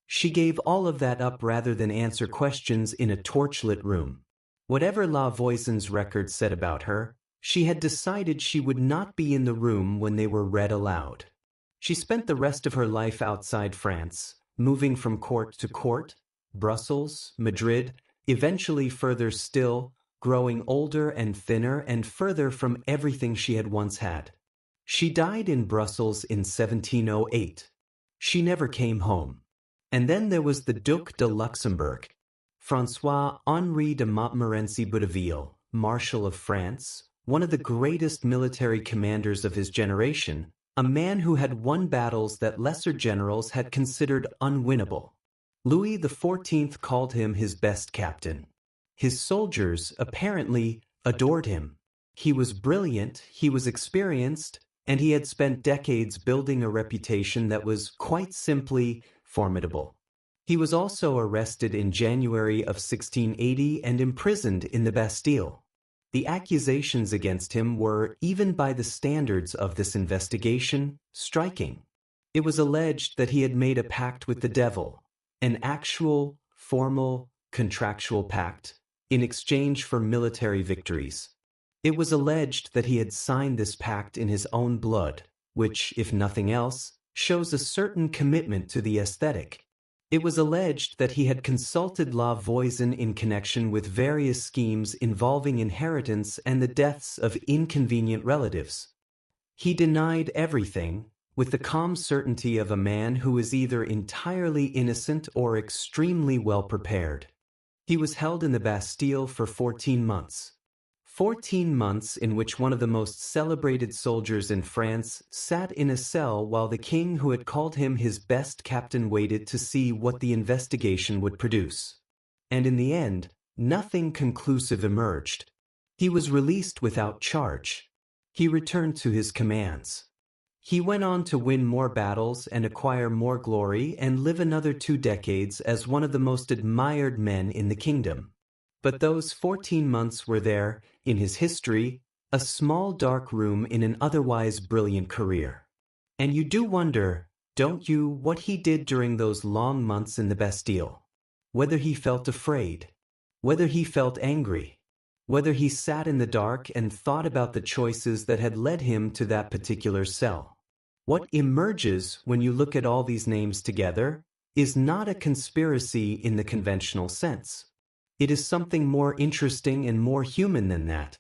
She gave all of that up rather than answer questions in a torchlit room. Whatever La Voisin's record said about her, she had decided she would not be in the room when they were read aloud. She spent the rest of her life outside France, moving from court to court, Brussels, Madrid, eventually further still, growing older and thinner and further from everything she had once had. She died in Brussels in 1708. She never came home. And then there was the Duc de Luxembourg, François-Henri de Montmorency Bouteville, Marshal of France, one of the greatest military commanders of his generation, a man who had won battles that lesser generals had considered unwinnable. Louis XIV called him his best captain. His soldiers, apparently, adored him. He was brilliant, he was experienced, and he had spent decades building a reputation that was, quite simply, formidable. He was also arrested in January of 1680 and imprisoned in the Bastille. The accusations against him were, even by the standards of this investigation, striking. It was alleged that he had made a pact with the devil, an actual, formal, contractual pact, in exchange for military victories. It was alleged that he had signed this pact in his own blood, which, if nothing else, shows a certain commitment to the aesthetic. It was alleged that he had consulted La Voisin in connection with various schemes involving inheritance and the deaths of inconvenient relatives. He denied everything, with the calm certainty of a man who is either entirely innocent or extremely well prepared. He was held in the Bastille for 14 months. 14 months in which one of the most celebrated soldiers in France sat in a cell while the king who had called him his best captain waited to see what the investigation would produce. And in the end, nothing conclusive emerged. He was released without charge. He returned to his commands. He went on to win more battles and acquire more glory and live another 2 decades as one of the most admired men in the kingdom. But those 14 months were there, in his history, a small dark room in an otherwise brilliant career. And you do wonder, don't you, what he did during those long months in the Bastille? Whether he felt afraid, whether he felt angry, whether he sat in the dark and thought about the choices that had led him to that particular cell. What emerges when you look at all these names together is not a conspiracy in the conventional sense. It is something more interesting and more human than that.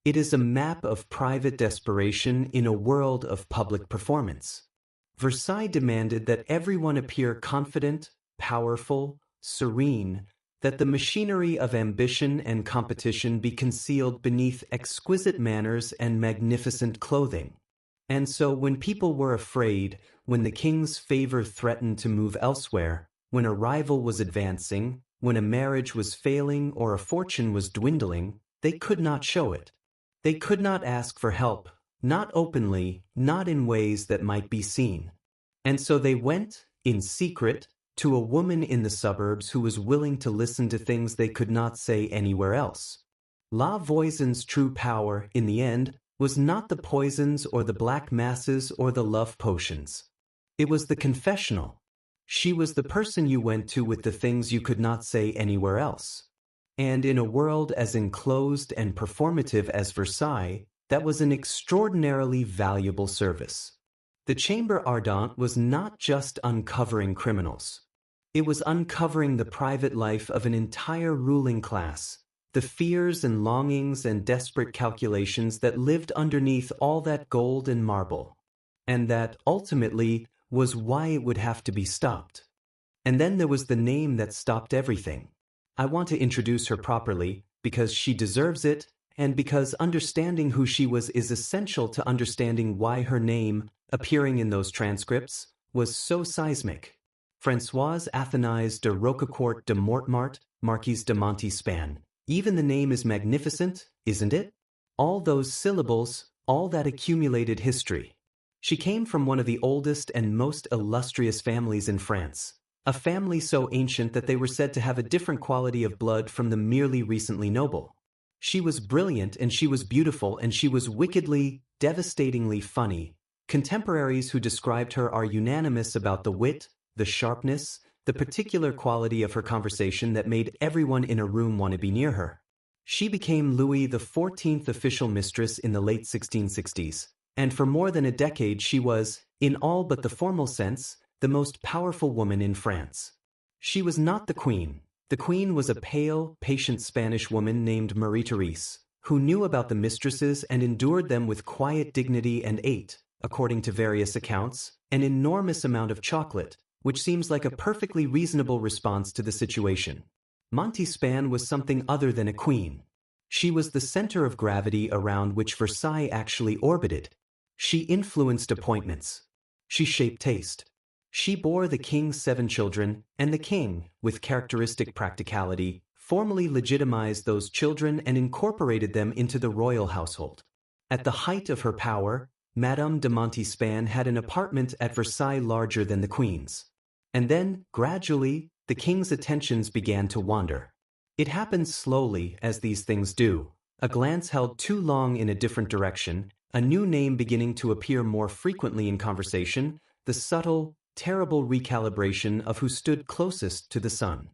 It is a map of private desperation in a world of public performance. Versailles demanded that everyone appear confident, powerful, serene, that the machinery of ambition and competition be concealed beneath exquisite manners and magnificent clothing. And so when people were afraid, when the king's favor threatened to move elsewhere, when a rival was advancing, when a marriage was failing or a fortune was dwindling, they could not show it. They could not ask for help, not openly, not in ways that might be seen. And so they went, in secret, to a woman in the suburbs who was willing to listen to things they could not say anywhere else. La Voisin's true power, in the end, was not the poisons or the black masses or the love potions. It was the confessional. She was the person you went to with the things you could not say anywhere else. And in a world as enclosed and performative as Versailles, that was an extraordinarily valuable service. The Chamber Ardente was not just uncovering criminals. It was uncovering the private life of an entire ruling class, the fears and longings and desperate calculations that lived underneath all that gold and marble. And that, ultimately, was why it would have to be stopped. And then there was the name that stopped everything. I want to introduce her properly, because she deserves it, and because understanding who she was is essential to understanding why her name, appearing in those transcripts, was so seismic. Françoise Athénise de Roquecourt de Mortemart, Marquise de Montespan. Even the name is magnificent, isn't it? All those syllables, all that accumulated history. She came from one of the oldest and most illustrious families in France, a family so ancient that they were said to have a different quality of blood from the merely recently noble. She was brilliant and she was beautiful and she was wickedly, devastatingly funny. Contemporaries who described her are unanimous about the wit, the sharpness, the particular quality of her conversation that made everyone in a room want to be near her. She became Louis XIV's official mistress in the late 1660s, and for more than a decade she was, in all but the formal sense, the most powerful woman in France. She was not the queen. The queen was a pale, patient Spanish woman named Marie-Therese, who knew about the mistresses and endured them with quiet dignity and ate, according to various accounts, an enormous amount of chocolate, which seems like a perfectly reasonable response to the situation. Montespan was something other than a queen. She was the center of gravity around which Versailles actually orbited. She influenced appointments. She shaped taste. She bore the king's 7 children, and the king, with characteristic practicality, formally legitimized those children and incorporated them into the royal household. At the height of her power, Madame de Montespan had an apartment at Versailles larger than the queen's. And then, gradually, the king's attentions began to wander. It happened slowly, as these things do. A glance held too long in a different direction, a new name beginning to appear more frequently in conversation, the subtle, terrible recalibration of who stood closest to the sun.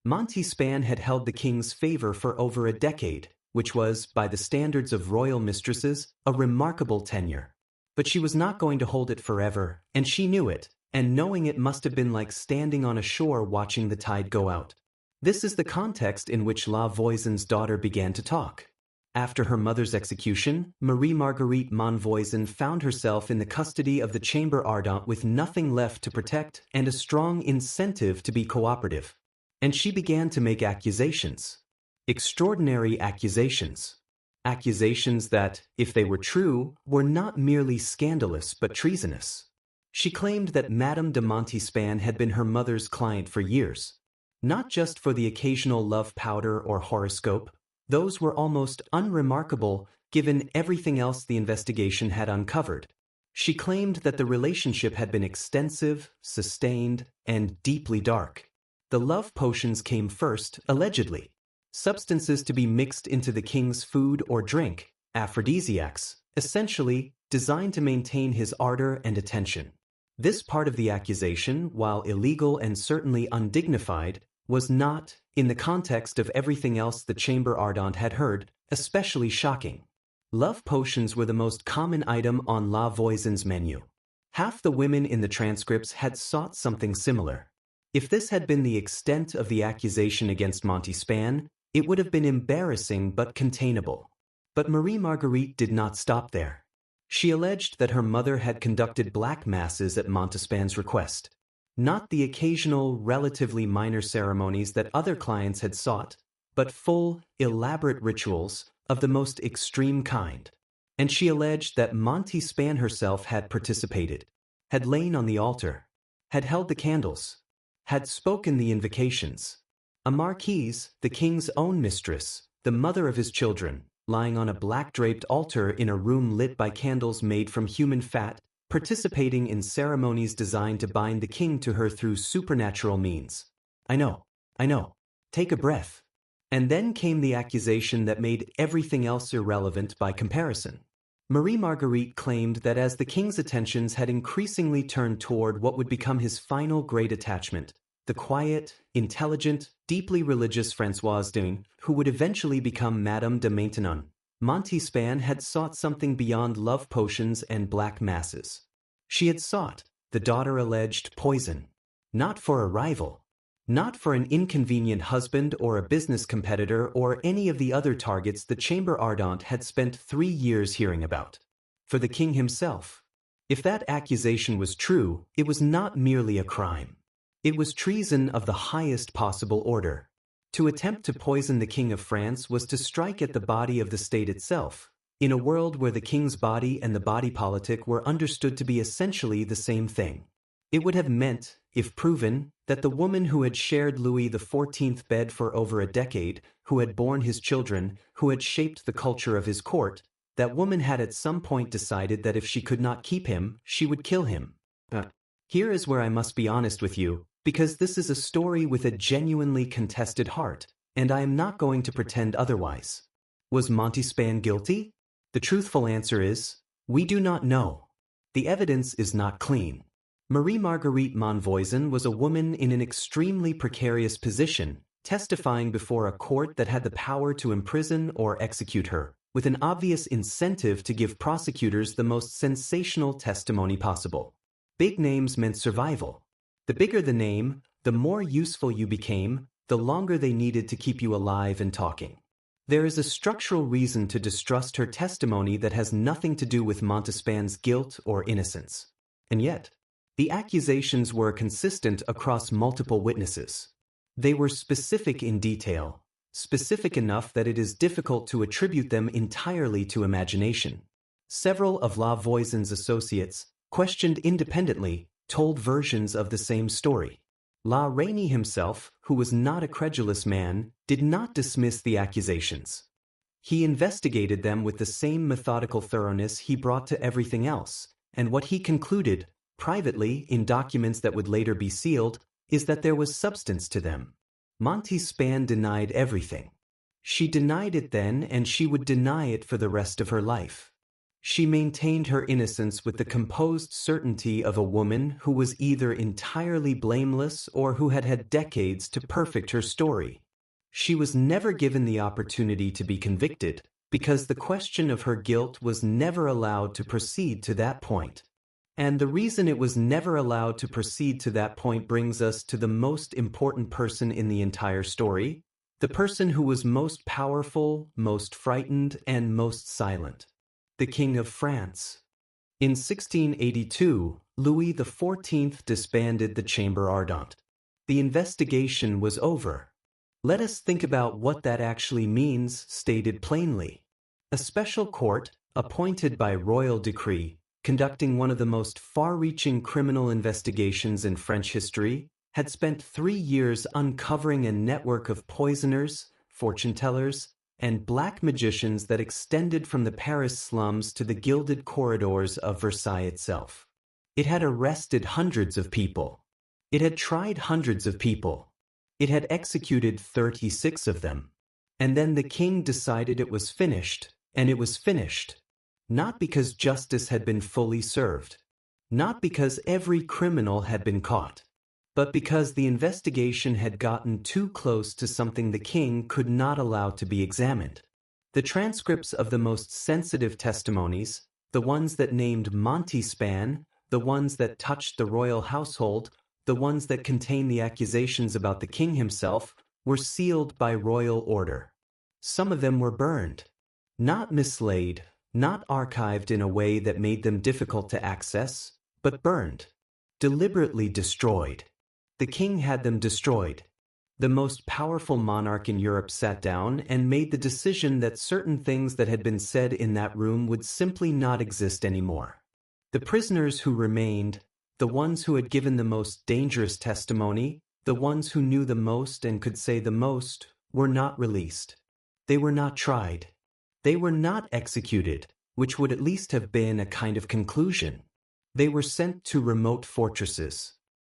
Montespan had held the king's favor for over a decade, which was, by the standards of royal mistresses, a remarkable tenure. But she was not going to hold it forever, and she knew it, and knowing it must have been like standing on a shore watching the tide go out. This is the context in which La Voisin's daughter began to talk. After her mother's execution, Marie Marguerite Monvoisin found herself in the custody of the Chamber Ardente with nothing left to protect and a strong incentive to be cooperative. And she began to make accusations. Extraordinary accusations. Accusations that, if they were true, were not merely scandalous but treasonous. She claimed that Madame de Montespan had been her mother's client for years. Not just for the occasional love powder or horoscope. Those were almost unremarkable given everything else the investigation had uncovered. She claimed that the relationship had been extensive, sustained, and deeply dark. The love potions came first, allegedly. Substances to be mixed into the king's food or drink, aphrodisiacs, essentially designed to maintain his ardor and attention. This part of the accusation, while illegal and certainly undignified, was not, in the context of everything else the Chamber Ardente had heard, especially shocking. Love potions were the most common item on La Voisin's menu. Half the women in the transcripts had sought something similar. If this had been the extent of the accusation against Montespan, it would have been embarrassing but containable. But Marie Marguerite did not stop there. She alleged that her mother had conducted black masses at Montespan's request. Not the occasional, relatively minor ceremonies that other clients had sought, but full, elaborate rituals of the most extreme kind. And she alleged that Montespan herself had participated, had lain on the altar, had held the candles, had spoken the invocations. A marquise, the king's own mistress, the mother of his children, lying on a black-draped altar in a room lit by candles made from human fat, participating in ceremonies designed to bind the king to her through supernatural means. I know. Take a breath. And then came the accusation that made everything else irrelevant by comparison. Marie Marguerite claimed that as the king's attentions had increasingly turned toward what would become his final great attachment, the quiet, intelligent, deeply religious Françoise d'Ung, who would eventually become Madame de Maintenon, Montespan had sought something beyond love potions and black masses. She had sought, the daughter alleged, poison. Not for a rival. Not for an inconvenient husband or a business competitor or any of the other targets the Chamber Ardente had spent 3 years hearing about. For the king himself. If that accusation was true, it was not merely a crime. It was treason of the highest possible order. To attempt to poison the King of France was to strike at the body of the state itself, in a world where the king's body and the body politic were understood to be essentially the same thing. It would have meant, if proven, that the woman who had shared Louis XIV bed for over a decade, who had borne his children, who had shaped the culture of his court, that woman had at some point decided that if she could not keep him, she would kill him. Here is where I must be honest with you, because this is a story with a genuinely contested heart, and I am not going to pretend otherwise. Was Montespan guilty? The truthful answer is, we do not know. The evidence is not clean. Marie Marguerite Monvoisin was a woman in an extremely precarious position, testifying before a court that had the power to imprison or execute her, with an obvious incentive to give prosecutors the most sensational testimony possible. Big names meant survival. The bigger the name, the more useful you became, the longer they needed to keep you alive and talking. There is a structural reason to distrust her testimony that has nothing to do with Montespan's guilt or innocence. And yet, the accusations were consistent across multiple witnesses. They were specific in detail, specific enough that it is difficult to attribute them entirely to imagination. Several of La Voisin's associates, questioned independently, told versions of the same story. La Reynie himself, who was not a credulous man, did not dismiss the accusations. He investigated them with the same methodical thoroughness he brought to everything else, and what he concluded, privately, in documents that would later be sealed, is that there was substance to them. Montespan denied everything. She denied it then, and she would deny it for the rest of her life. She maintained her innocence with the composed certainty of a woman who was either entirely blameless or who had had decades to perfect her story. She was never given the opportunity to be convicted, because the question of her guilt was never allowed to proceed to that point. And the reason it was never allowed to proceed to that point brings us to the most important person in the entire story, the person who was most powerful, most frightened, and most silent. The King of France. In 1682, Louis XIV disbanded the Chamber Ardente. The investigation was over. Let us think about what that actually means, stated plainly. A special court, appointed by royal decree, conducting one of the most far-reaching criminal investigations in French history, had spent 3 years uncovering a network of poisoners, fortune-tellers, and black magicians that extended from the Paris slums to the gilded corridors of Versailles itself. It had arrested hundreds of people. It had tried hundreds of people. It had executed 36 of them. And then the king decided it was finished, and it was finished. Not because justice had been fully served. Not because every criminal had been caught. But because the investigation had gotten too close to something the king could not allow to be examined. The transcripts of the most sensitive testimonies, the ones that named Montespan, the ones that touched the royal household, the ones that contained the accusations about the king himself, were sealed by royal order. Some of them were burned. Not mislaid, Not archived in a way that made them difficult to access, but burned. Deliberately destroyed. The king had them destroyed. The most powerful monarch in Europe sat down and made the decision that certain things that had been said in that room would simply not exist anymore. The prisoners who remained, the ones who had given the most dangerous testimony, the ones who knew the most and could say the most, were not released. They were not tried. They were not executed, which would at least have been a kind of conclusion. They were sent to remote fortresses.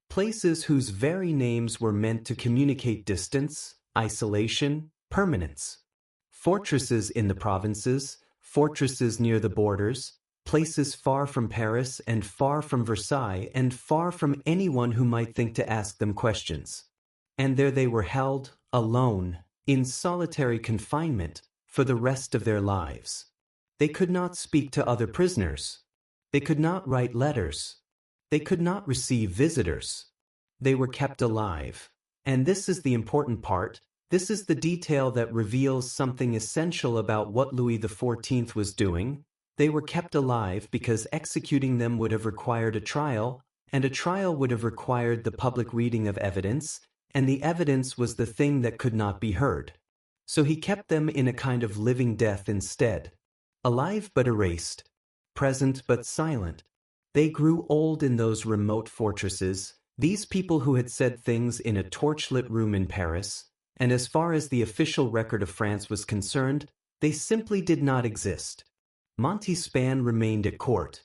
Places whose very names were meant to communicate distance, isolation, permanence. Fortresses in the provinces, fortresses near the borders, places far from Paris and far from Versailles and far from anyone who might think to ask them questions. And there they were held, alone, in solitary confinement, for the rest of their lives. They could not speak to other prisoners. They could not write letters. They could not receive visitors. They were kept alive. And this is the important part. This is the detail that reveals something essential about what Louis XIV was doing. They were kept alive because executing them would have required a trial, and a trial would have required the public reading of evidence, and the evidence was the thing that could not be heard. So he kept them in a kind of living death instead. Alive but erased. Present but silent. They grew old in those remote fortresses, these people who had said things in a torchlit room in Paris, and as far as the official record of France was concerned, they simply did not exist. Montespan remained at court.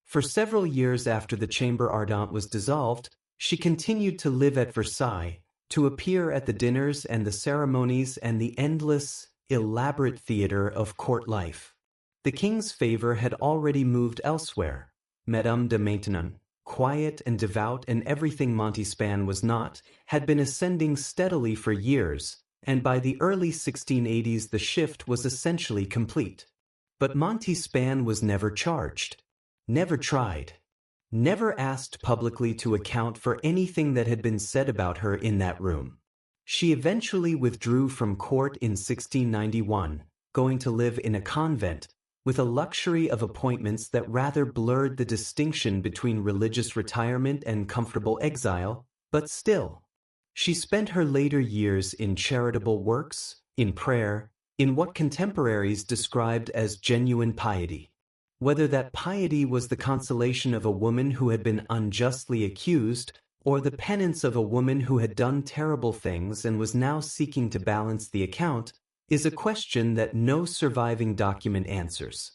For several years after the Chamber Ardente was dissolved, she continued to live at Versailles, to appear at the dinners and the ceremonies and the endless, elaborate theater of court life. The king's favor had already moved elsewhere. Madame de Maintenon, quiet and devout and everything Montespan was not, had been ascending steadily for years, and by the early 1680s the shift was essentially complete. But Montespan was never charged, never tried, never asked publicly to account for anything that had been said about her in that room. She eventually withdrew from court in 1691, going to live in a convent, with a luxury of appointments that rather blurred the distinction between religious retirement and comfortable exile, but still. She spent her later years in charitable works, in prayer, in what contemporaries described as genuine piety. Whether that piety was the consolation of a woman who had been unjustly accused, or the penance of a woman who had done terrible things and was now seeking to balance the account, is a question that no surviving document answers.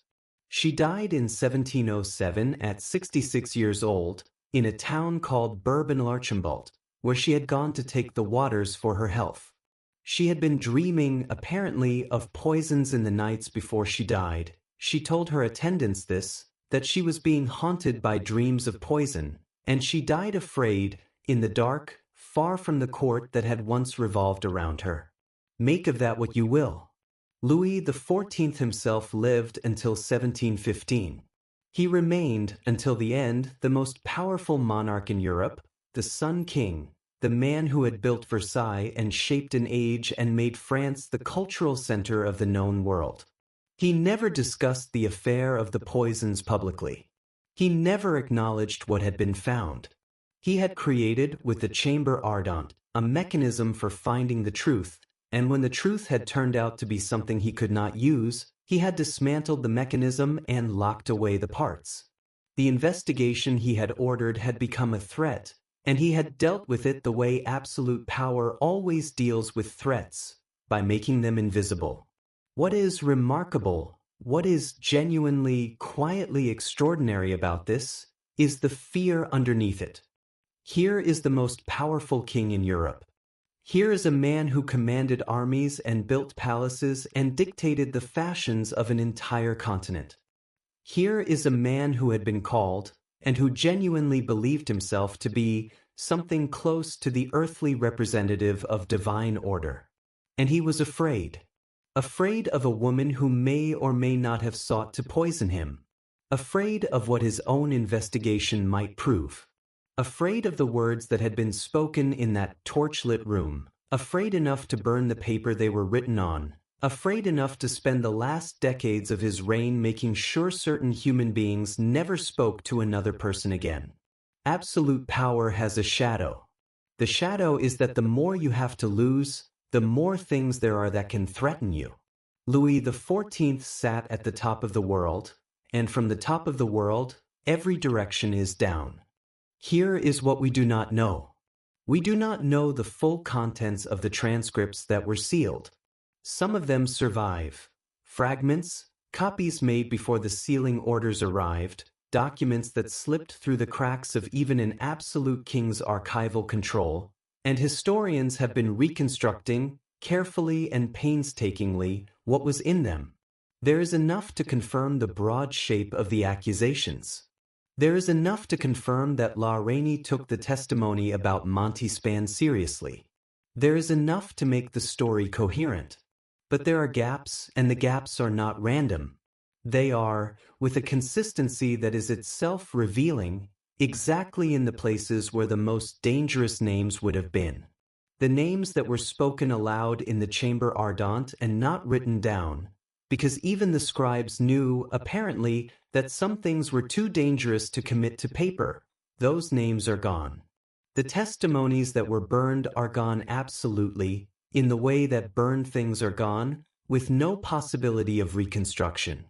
She died in 1707 at 66 years old, in a town called Bourbon-l'Archambault, where she had gone to take the waters for her health. She had been dreaming, apparently, of poisons in the nights before she died. She told her attendants that she was being haunted by dreams of poison, and she died afraid, in the dark, far from the court that had once revolved around her. Make of that what you will. Louis XIV himself lived until 1715. He remained, until the end, the most powerful monarch in Europe, the Sun King, the man who had built Versailles and shaped an age and made France the cultural center of the known world. He never discussed the affair of the poisons publicly. He never acknowledged what had been found. He had created, with the Chamber Ardente, a mechanism for finding the truth, and when the truth had turned out to be something he could not use, he had dismantled the mechanism and locked away the parts. The investigation he had ordered had become a threat, and he had dealt with it the way absolute power always deals with threats, by making them invisible. What is remarkable, what is genuinely, quietly extraordinary about this, is the fear underneath it. Here is the most powerful king in Europe. Here is a man who commanded armies and built palaces and dictated the fashions of an entire continent. Here is a man who had been called, and who genuinely believed himself to be something close to the earthly representative of divine order. And he was afraid. Afraid of a woman who may or may not have sought to poison him. Afraid of what his own investigation might prove. Afraid of the words that had been spoken in that torchlit room. Afraid enough to burn the paper they were written on. afraid enough to spend the last decades of his reign making sure certain human beings never spoke to another person again. Absolute power has a shadow. The shadow is that the more you have to lose, the more things there are that can threaten you. Louis XIV sat at the top of the world, and from the top of the world, every direction is down. Here is what we do not know. We do not know the full contents of the transcripts that were sealed. Some of them survive. Fragments, copies made before the sealing orders arrived, documents that slipped through the cracks of even an absolute king's archival control, and historians have been reconstructing, carefully and painstakingly, what was in them. There is enough to confirm the broad shape of the accusations. There is enough to confirm that La Rainey took the testimony about Montespan seriously. There is enough to make the story coherent. But there are gaps, and the gaps are not random. They are, with a consistency that is itself revealing, exactly in the places where the most dangerous names would have been. The names that were spoken aloud in the chamber ardente and not written down, because even the scribes knew, apparently, that some things were too dangerous to commit to paper. Those names are gone. The testimonies that were burned are gone absolutely, in the way that burned things are gone, with no possibility of reconstruction.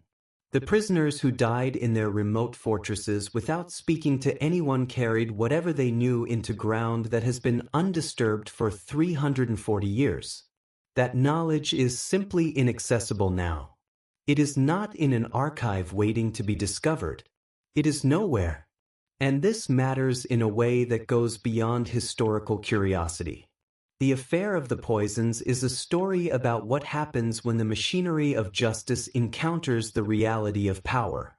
The prisoners who died in their remote fortresses without speaking to anyone carried whatever they knew into ground that has been undisturbed for 340 years. That knowledge is simply inaccessible now. It is not in an archive waiting to be discovered. It is nowhere. And this matters in a way that goes beyond historical curiosity. The affair of the poisons is a story about what happens when the machinery of justice encounters the reality of power.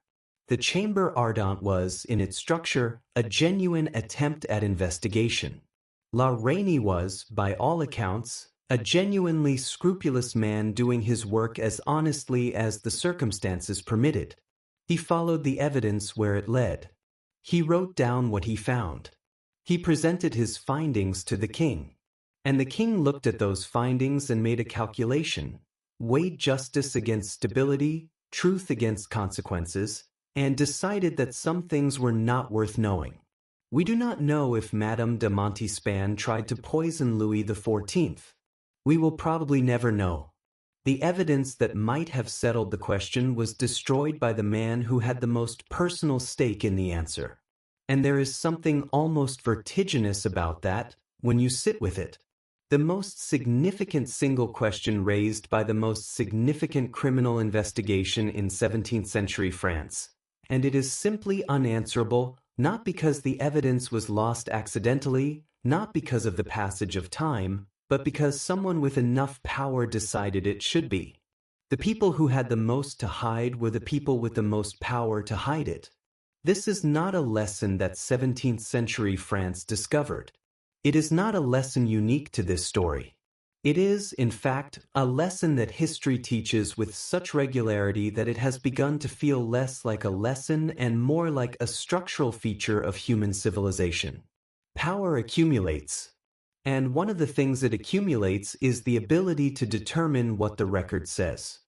The chamber ardente was, in its structure, a genuine attempt at investigation. La Rainey was, by all accounts, a genuinely scrupulous man doing his work as honestly as the circumstances permitted. He followed the evidence where it led. He wrote down what he found. He presented his findings to the king. And the king looked at those findings and made a calculation, weighed justice against stability, truth against consequences, and decided that some things were not worth knowing. We do not know if Madame de Montespan tried to poison Louis XIV. We will probably never know. The evidence that might have settled the question was destroyed by the man who had the most personal stake in the answer. And there is something almost vertiginous about that when you sit with it. The most significant single question raised by the most significant criminal investigation in 17th century France. And it is simply unanswerable, not because the evidence was lost accidentally, not because of the passage of time, but because someone with enough power decided it should be. The people who had the most to hide were the people with the most power to hide it. This is not a lesson that 17th century France discovered. It is not a lesson unique to this story. It is, in fact, a lesson that history teaches with such regularity that it has begun to feel less like a lesson and more like a structural feature of human civilization. Power accumulates. And one of the things it accumulates is the ability to determine what the record says.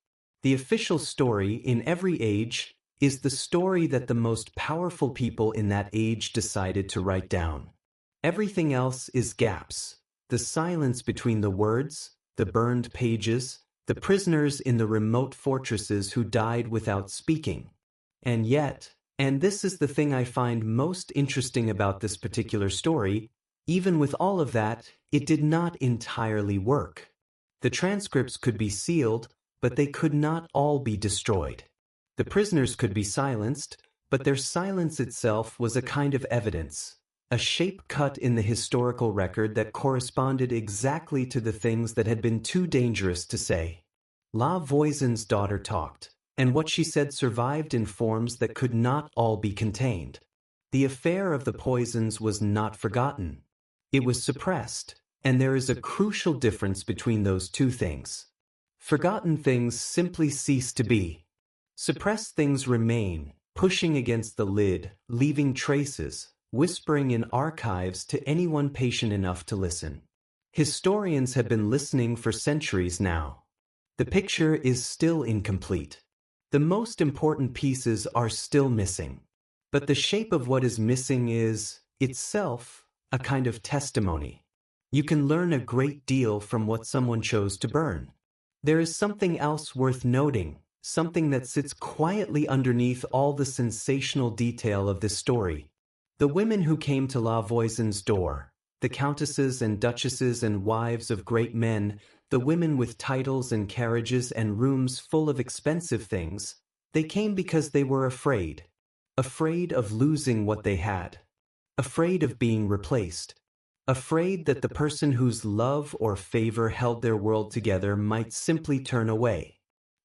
The official story in every age is the story that the most powerful people in that age decided to write down. Everything else is gaps, the silence between the words, the burned pages, the prisoners in the remote fortresses who died without speaking. And yet, and this is the thing I find most interesting about this particular story, even with all of that, it did not entirely work. The transcripts could be sealed, but they could not all be destroyed. The prisoners could be silenced, but their silence itself was a kind of evidence. A shape cut in the historical record that corresponded exactly to the things that had been too dangerous to say. La Voisin's daughter talked, and what she said survived in forms that could not all be contained. The affair of the poisons was not forgotten. It was suppressed, and there is a crucial difference between those two things. Forgotten things simply cease to be. Suppressed things remain, pushing against the lid, leaving traces, whispering in archives to anyone patient enough to listen. Historians have been listening for centuries now. The picture is still incomplete. The most important pieces are still missing. But the shape of what is missing is, itself, a kind of testimony. You can learn a great deal from what someone chose to burn. There is something else worth noting, something that sits quietly underneath all the sensational detail of this story. The women who came to La Voisin's door, the countesses and duchesses and wives of great men, the women with titles and carriages and rooms full of expensive things, they came because they were afraid. Afraid of losing what they had. Afraid of being replaced. Afraid that the person whose love or favor held their world together might simply turn away.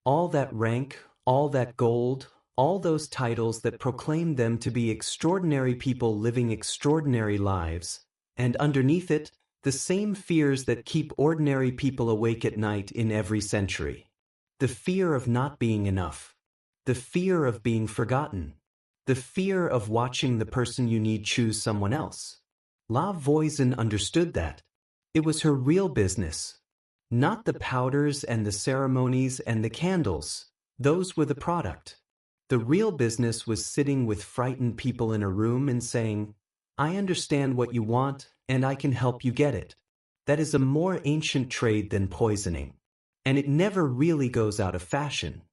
All that rank, all that gold, all those titles that proclaimed them to be extraordinary people living extraordinary lives, and underneath it, the same fears that keep ordinary people awake at night in every century. The fear of not being enough. The fear of being forgotten. The fear of watching the person you need choose someone else. La Voisin understood that. It was her real business. Not the powders and the ceremonies and the candles. Those were the product. The real business was sitting with frightened people in a room and saying, "I understand what you want, and I can help you get it." That is a more ancient trade than poisoning. And it never really goes out of fashion.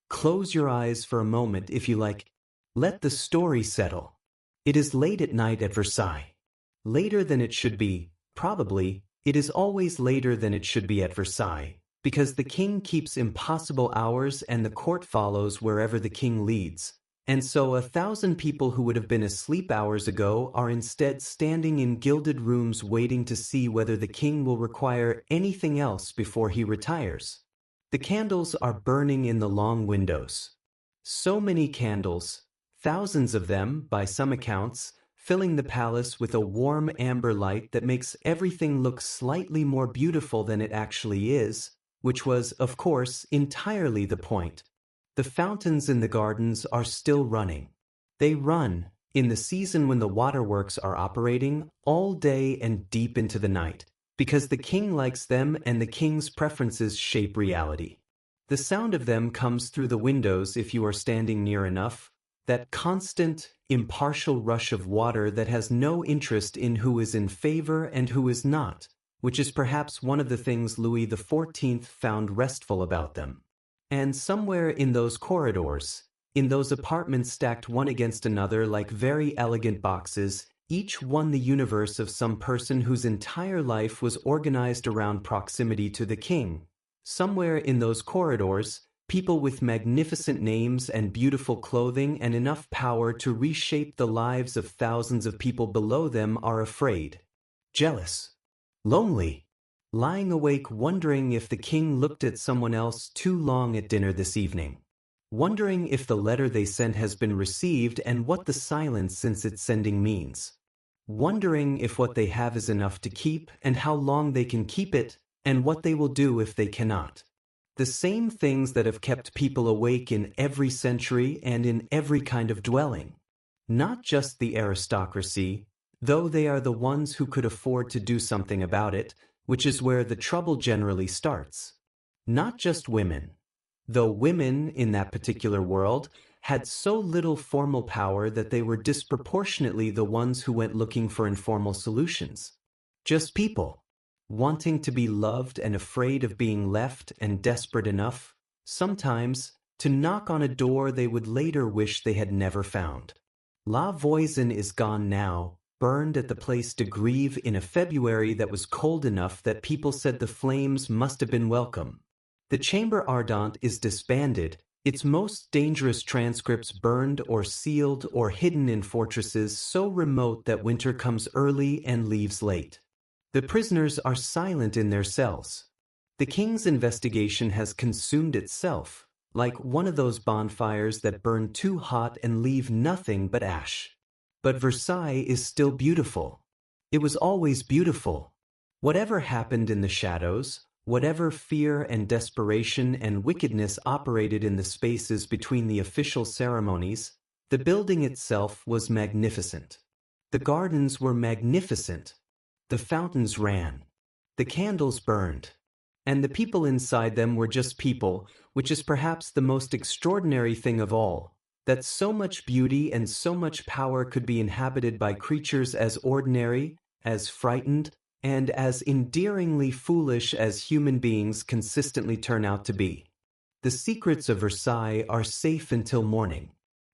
Close your eyes for a moment if you like. Let the story settle. It is late at night at Versailles. Later than it should be, probably. It is always later than it should be at Versailles, because the king keeps impossible hours and the court follows wherever the king leads. And so 1,000 people who would have been asleep hours ago are instead standing in gilded rooms waiting to see whether the king will require anything else before he retires. The candles are burning in the long windows. So many candles, thousands of them, by some accounts, filling the palace with a warm amber light that makes everything look slightly more beautiful than it actually is, which was, of course, entirely the point. The fountains in the gardens are still running. They run, in the season when the waterworks are operating, all day and deep into the night, because the king likes them and the king's preferences shape reality. The sound of them comes through the windows if you are standing near enough, that constant, impartial rush of water that has no interest in who is in favor and who is not, which is perhaps one of the things Louis XIV found restful about them. And somewhere in those corridors, in those apartments stacked one against another like very elegant boxes, each one the universe of some person whose entire life was organized around proximity to the king. Somewhere in those corridors, people with magnificent names and beautiful clothing and enough power to reshape the lives of thousands of people below them are afraid, jealous, lonely, lying awake wondering if the king looked at someone else too long at dinner this evening, wondering if the letter they sent has been received and what the silence since its sending means, wondering if what they have is enough to keep and how long they can keep it and what they will do if they cannot. The same things that have kept people awake in every century and in every kind of dwelling. Not just the aristocracy, though they are the ones who could afford to do something about it, which is where the trouble generally starts. Not just women, though women in that particular world had so little formal power that they were disproportionately the ones who went looking for informal solutions. Just people. Wanting to be loved and afraid of being left and desperate enough, sometimes, to knock on a door they would later wish they had never found. La Voisin is gone now, burned at the Place de Grève in a February that was cold enough that people said the flames must have been welcome. The Chamber Ardente is disbanded, its most dangerous transcripts burned or sealed or hidden in fortresses so remote that winter comes early and leaves late. The prisoners are silent in their cells. The king's investigation has consumed itself, like one of those bonfires that burn too hot and leave nothing but ash. But Versailles is still beautiful. It was always beautiful. Whatever happened in the shadows, whatever fear and desperation and wickedness operated in the spaces between the official ceremonies, the building itself was magnificent. The gardens were magnificent. The fountains ran. The candles burned. And the people inside them were just people, which is perhaps the most extraordinary thing of all, that so much beauty and so much power could be inhabited by creatures as ordinary, as frightened, and as endearingly foolish as human beings consistently turn out to be. The secrets of Versailles are safe until morning.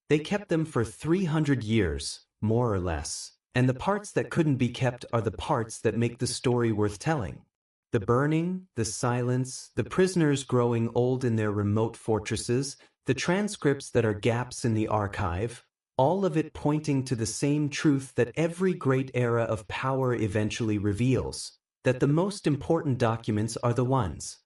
They kept them for 300 years, more or less, and the parts that couldn't be kept are the parts that make the story worth telling. The burning, the silence, the prisoners growing old in their remote fortresses, the transcripts that are gaps in the archive, all of it pointing to the same truth that every great era of power eventually reveals, that the most important documents are the ones